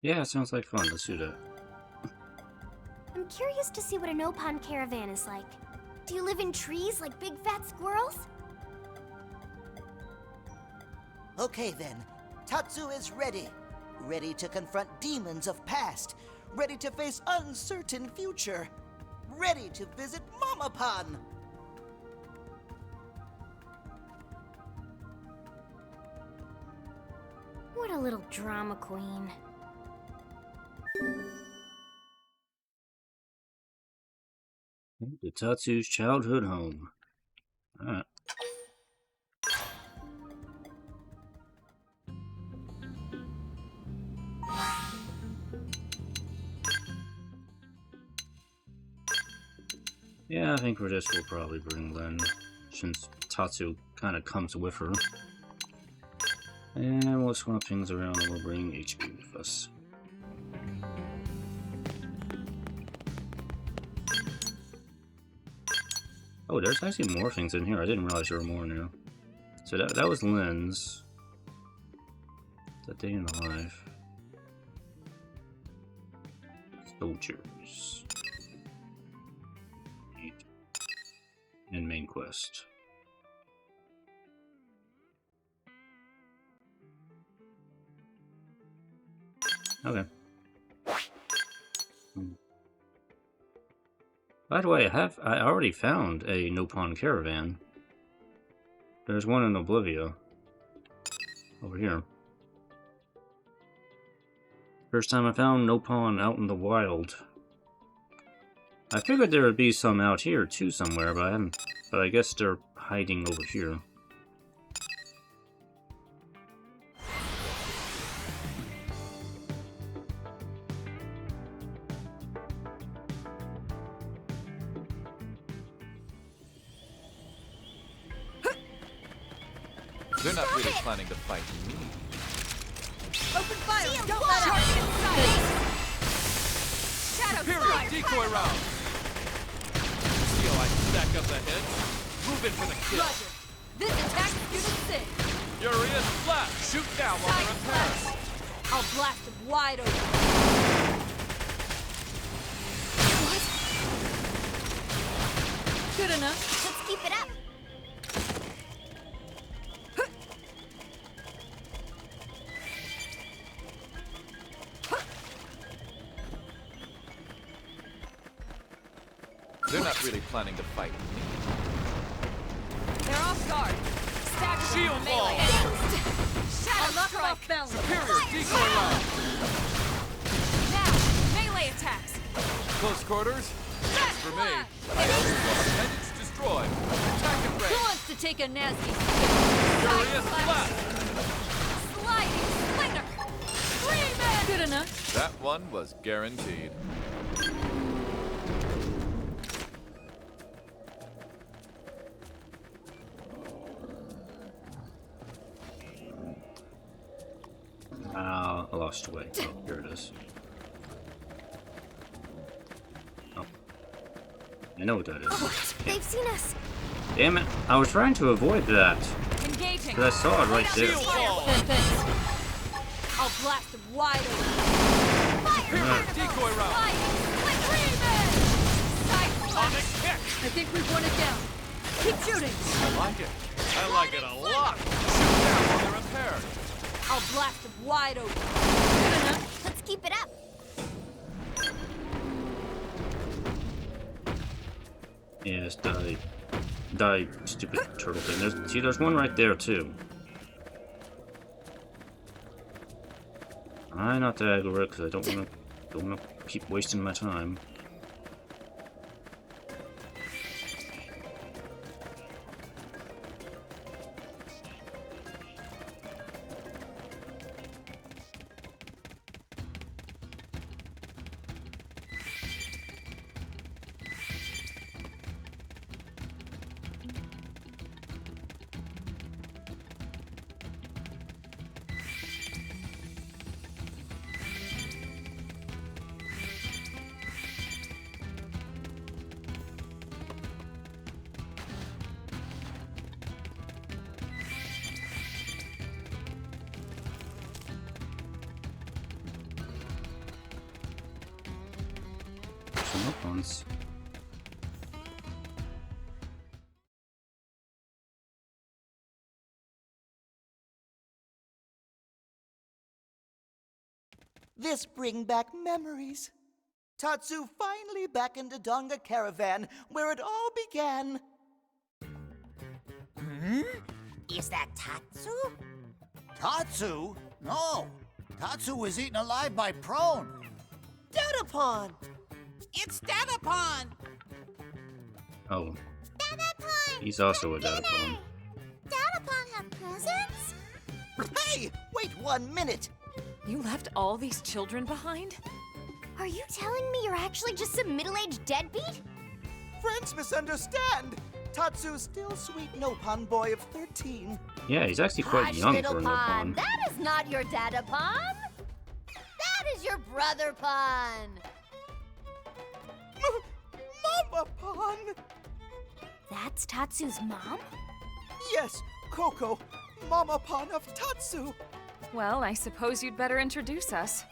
S1: Yeah, sounds like fun. Let's do that.
S2: I'm curious to see what a Nopon caravan is like. Do you live in trees like big fat squirrels?
S9: Okay then, Tatsu is ready. Ready to confront demons of past. Ready to face uncertain future. ready to visit Mama-Pan.
S2: What a little drama queen.
S1: To Tatsu's childhood home. Alright. Yeah, I think for this we'll probably bring Lynn, since Tatsu kind of comes with her. And we'll swap things around and we'll bring HP with us. Oh, there's actually more things in here. I didn't realize there were more now. So that was Lynn's. The day in the life. Soldiers. And main quest. Okay. By the way, I already found a Nopon caravan. There's one in Oblivia. Over here. First time I found Nopon out in the wild. I figured there would be some out here too somewhere, but I guess they're hiding over here.
S10: They're not really planning to fight me.
S3: Open fire! Don't let Shadow
S10: Superior decoy round! See how I stack up the heads? Move in for the kill.
S3: Roger. This attack is gonna sing.
S10: Fury is flat! Shoot down while they're repairs!
S3: I'll blast it wide open. What? Good enough.
S2: Let's keep it up.
S10: They're not really planning to fight me.
S3: They're off guard. Stagger
S10: Shield
S3: melee.
S10: wall!
S3: Shadow knock off balance.
S10: Superior decoy round!
S3: Now, melee attacks.
S10: Close quarters?
S3: That's
S10: For me. Appendage destroyed. Attack and
S3: Who
S10: range.
S3: wants to take a nasty
S10: Fury is flat!
S3: sliding slinger? Screaming! Good enough.
S10: That one was guaranteed.
S1: I lost weight. Oh, here it is. Oh. I know what that is.
S2: Oh, they've seen us.
S1: Damn it. I was trying to avoid that.
S3: Engaging.
S1: But I saw it right there.
S3: I'll blast them wide open.
S10: Superior decoy round! On the kick!
S3: I think we've won it down. Keep shooting.
S10: I like it. I like it a lot. Shoot down while they're repaired.
S3: I'll blast them wide open. Good enough.
S2: Let's keep it up.
S1: Yes, die, stupid turtle thing. There's one right there too. Try not to aggro it because I don't want to keep wasting my time. Once.
S9: This bring back memories. Tatsu finally back in Dodonga Caravan, where it all began.
S8: Is that Tatsu?
S11: Tatsu? No. Tatsu was eaten alive by Prone.
S8: Datapon! It's Datapon!
S1: Oh. He's also a Datapon.
S2: Datapon have presents?
S9: Hey, wait 1 minute.
S3: You left all these children behind?
S2: Are you telling me you're actually just some middle-aged deadbeat?
S9: Friends misunderstand. Tatsu's still sweet Nopon boy of 13.
S1: Yeah, he's actually quite
S2: Hush,
S1: young
S2: little
S1: for a
S2: Pon.
S1: Nopon.
S2: That is not your Datapon. That is your brother Pon.
S9: Mama Pon!
S2: That's Tatsu's mom?
S9: Yes, Coco, Mama Pon of Tatsu.
S3: Well, I suppose you'd better introduce us.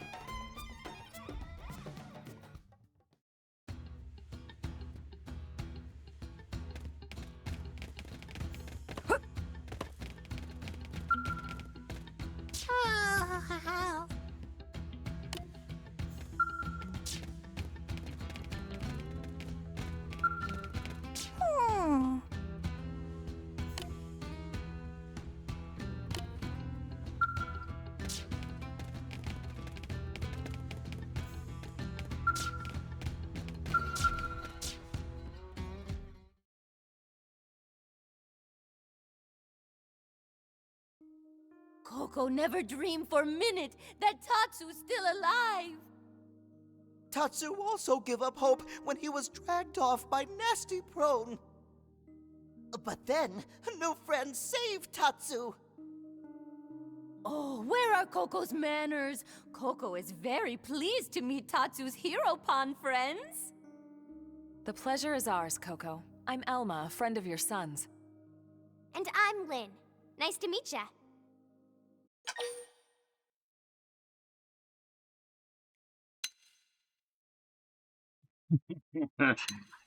S2: Coco never dreamed for a minute that Tatsu's still alive.
S9: Tatsu also gave up hope when he was dragged off by Nasty Prone. But then, new friends saved Tatsu.
S2: Oh, where are Coco's manners? Coco is very pleased to meet Tatsu's hero Pon friends.
S3: The pleasure is ours, Coco. I'm Elma, a friend of your son's.
S2: And I'm Lynn. Nice to meet ya.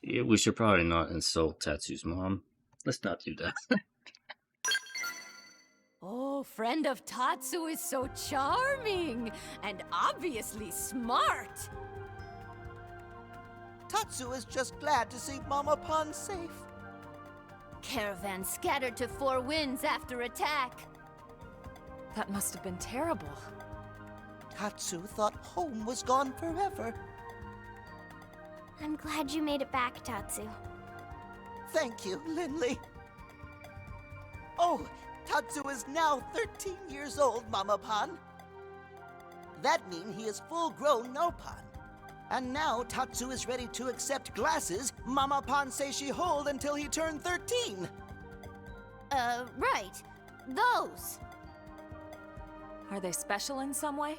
S1: Yeah, we should probably not insult Tatsu's mom. Let's not do that.
S2: Oh, friend of Tatsu is so charming and obviously smart.
S9: Tatsu is just glad to see Mama Pon safe.
S2: Caravan scattered to 4 winds after attack.
S3: That must have been terrible.
S9: Tatsu thought home was gone forever.
S2: I'm glad you made it back, Tatsu.
S9: Thank you, Linley. Oh, Tatsu is now 13 years old, Mama Pon. That means he is full-grown Nopon. And now Tatsu is ready to accept glasses Mama Pon says she hold until he turned 13.
S2: Right. Those.
S3: Are they special in some way?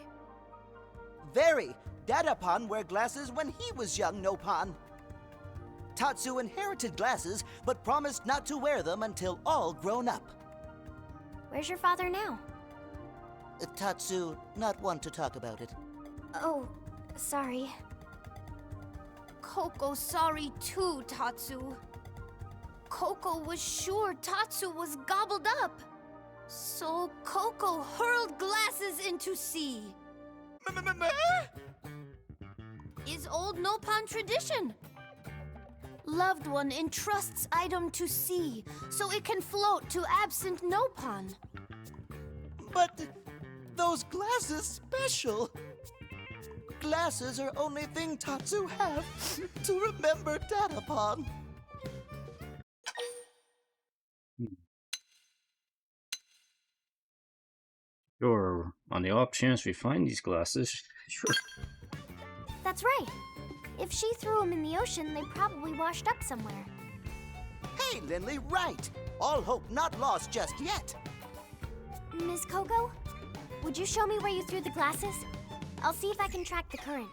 S9: Very. Datapon wear glasses when he was young Nopon. Tatsu inherited glasses, but promised not to wear them until all grown up.
S2: Where's your father now?
S9: Tatsu, not one to talk about it.
S2: Oh, sorry. Coco's sorry too, Tatsu. Coco was sure Tatsu was gobbled up. So Coco hurled glasses into sea. Is old Nopon tradition. Loved one entrusts item to sea, so it can float to absent Nopon.
S9: But those glasses special. Glasses are only thing Tatsu have to remember Datapon.
S1: Sure, on the off chance we find these glasses, sure.
S2: That's right. If she threw them in the ocean, they probably washed up somewhere.
S9: Hey, Linley, right. All hope not lost just yet.
S2: Ms. Coco, would you show me where you threw the glasses? I'll see if I can track the current.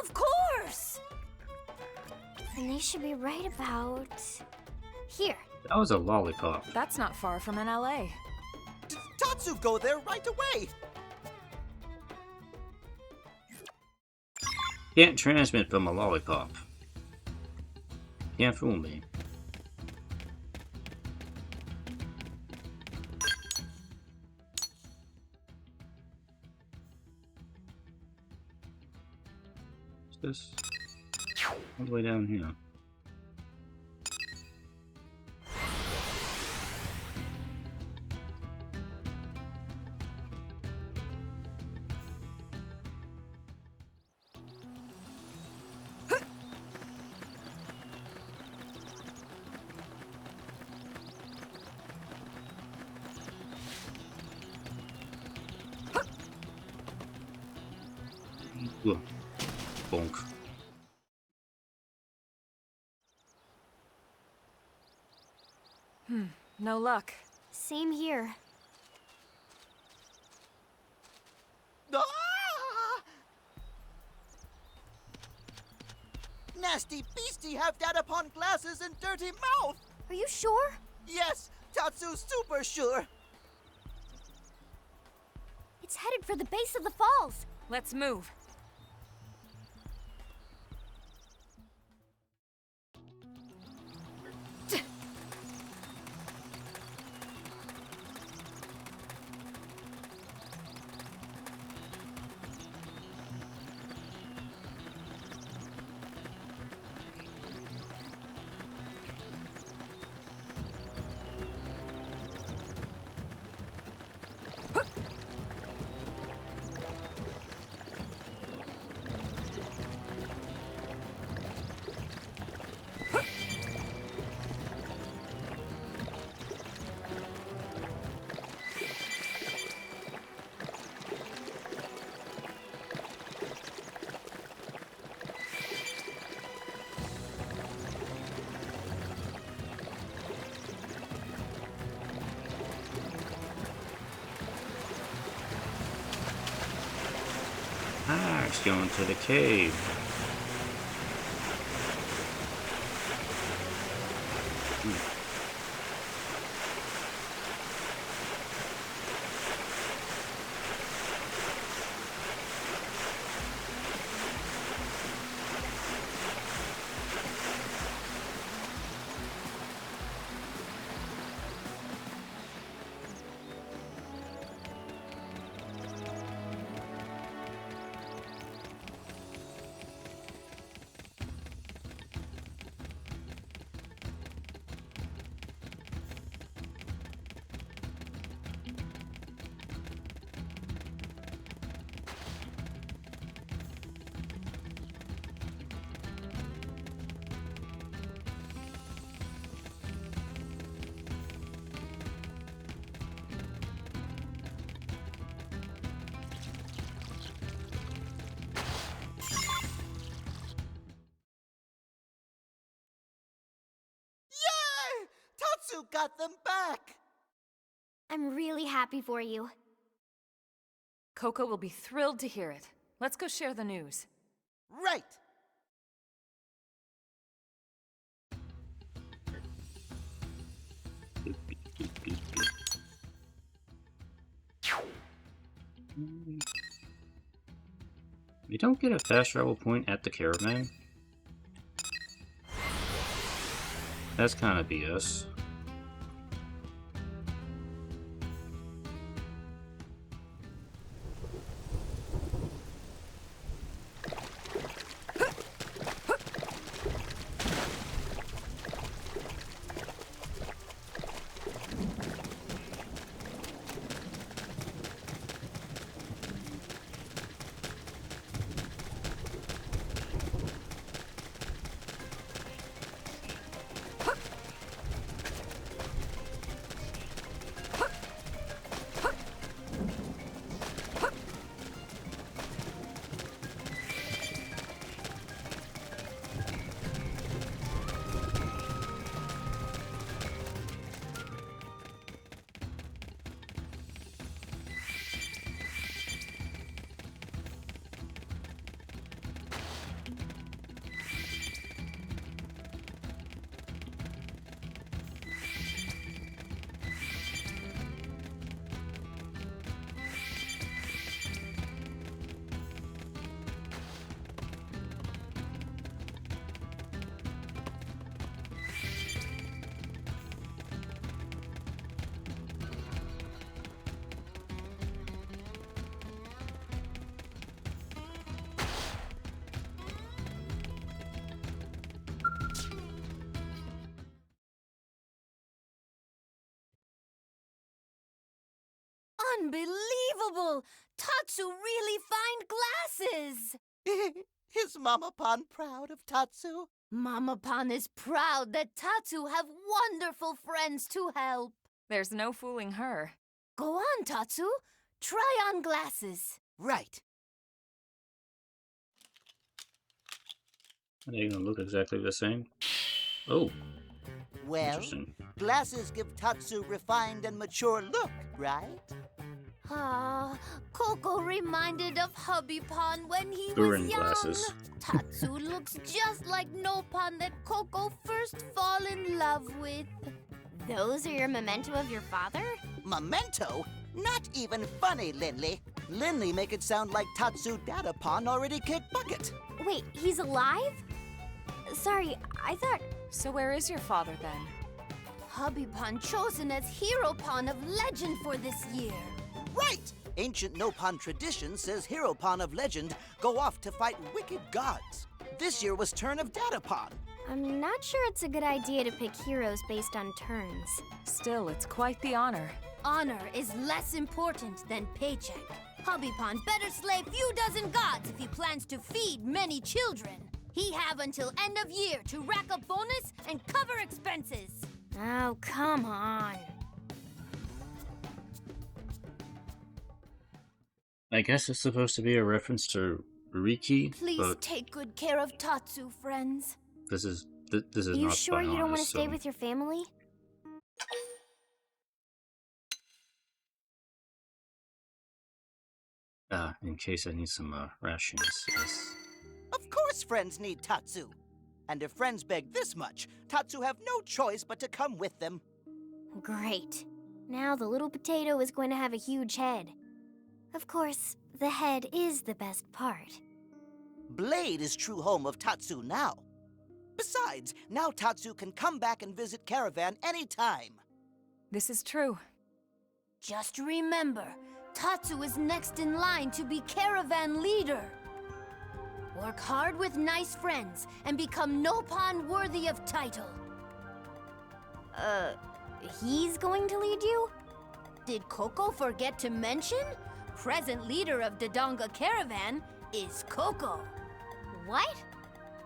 S2: Of course! And they should be right about... here.
S1: That was a lollipop.
S3: That's not far from an LA.
S9: Tatsu go there right away.
S1: Can't transmit from a lollipop. Can't fool me. this? All the way down here. Bonk.
S3: No luck.
S2: Same here.
S9: Ah! Nasty beastie have that upon glasses and dirty mouth!
S2: Are you sure?
S9: Yes, Tatsu's super sure.
S2: It's headed for the base of the falls.
S3: Let's move.
S1: Ah, it's going to the cave.
S9: Yay! Tatsu got them back!
S2: I'm really happy for you.
S3: Coco will be thrilled to hear it. Let's go share the news.
S9: Right!
S1: You don't get a fast travel point at the caravan? That's kind of BS.
S3: Unbelievable! Tatsu really find glasses!
S9: Is Mama Pan proud of Tatsu?
S3: Mama Pan is proud that Tatsu have wonderful friends to help.
S12: There's no fooling her.
S3: Go on, Tatsu. Try on glasses.
S9: Right.
S1: Are they gonna look exactly the same? Oh,
S9: Well,
S1: interesting.
S9: glasses give Tatsu refined and mature look, right?
S3: Ah, Coco reminded of Hubby Pan when he
S1: During
S3: was young.
S1: glasses.
S3: Tatsu looks just like Nopan that Coco first fall in love with.
S2: Those are your memento of your father?
S9: Memento? Not even funny, Linley. Linley make it sound like Tatsu Datapan already kicked bucket.
S2: Wait, he's alive? Sorry, I thought...
S12: So where is your father then?
S3: Hubby Pan chosen as Hero Pan of Legend for this year.
S9: Right! Ancient Nopan tradition says Hero Pan of Legend go off to fight wicked gods. This year was turn of Datapan.
S2: I'm not sure it's a good idea to pick heroes based on turns.
S12: Still, it's quite the honor.
S3: Honor is less important than paycheck. Hubby Pan better slay few dozen gods if he plans to feed many children. He have until end of year to rack up bonus and cover expenses.
S2: Oh, come on.
S1: I guess it's supposed to be a reference to Riki,
S3: Please
S1: but
S3: take good care of Tatsu, friends.
S1: this is
S2: Are you
S1: not
S2: sure
S1: by
S2: you don't want to
S1: honest,
S2: stay
S1: so-
S2: with your family?
S1: in case I need some rations. Yes.
S9: Of course friends need Tatsu. And if friends beg this much, Tatsu have no choice but to come with them.
S2: Great. Now the little potato is going to have a huge head. Of course, the head is the best part.
S9: Blade is true home of Tatsu now. Besides, now Tatsu can come back and visit Caravan anytime.
S12: This is true.
S3: Just remember, Tatsu is next in line to be Caravan leader. Work hard with nice friends and become Nopan worthy of title.
S2: He's going to lead you?
S3: Did Coco forget to mention? Present leader of Dodonga Caravan is Coco.
S2: What?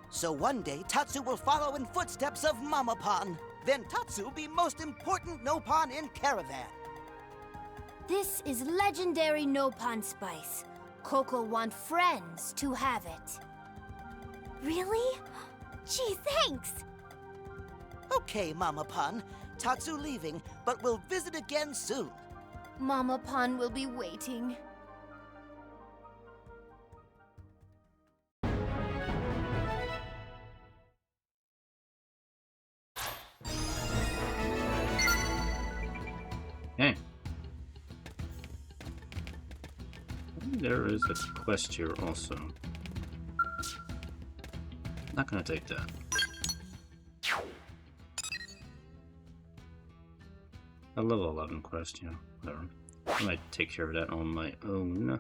S9: So one day, Tatsu will follow in footsteps of Mama Pan. Then Tatsu be most important Nopan in Caravan.
S3: This is legendary Nopan spice. Coco want friends to have it.
S2: Really? Gee, thanks!
S9: Okay, Mama Pan. Tatsu leaving, but we'll visit again soon.
S3: Mama Pan will be waiting.
S1: Hey. There is a quest here also. Not gonna take that. A level 11 quest, you know, whatever. I might take care of that on my own.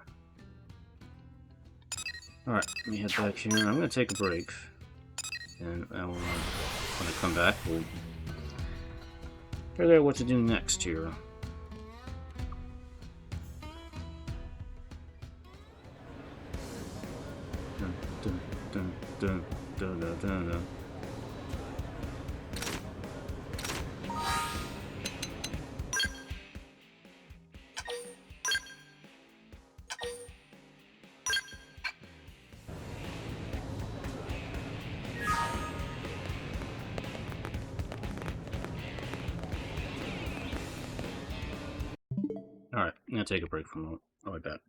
S1: Alright, let me head back here. I'm gonna take a break. And I will, when I come back, we'll figure out what to do next here. Dun, dun, dun, dun, dun, dun, dun, dun. Alright, I'm gonna take a break for a moment. I'll be back.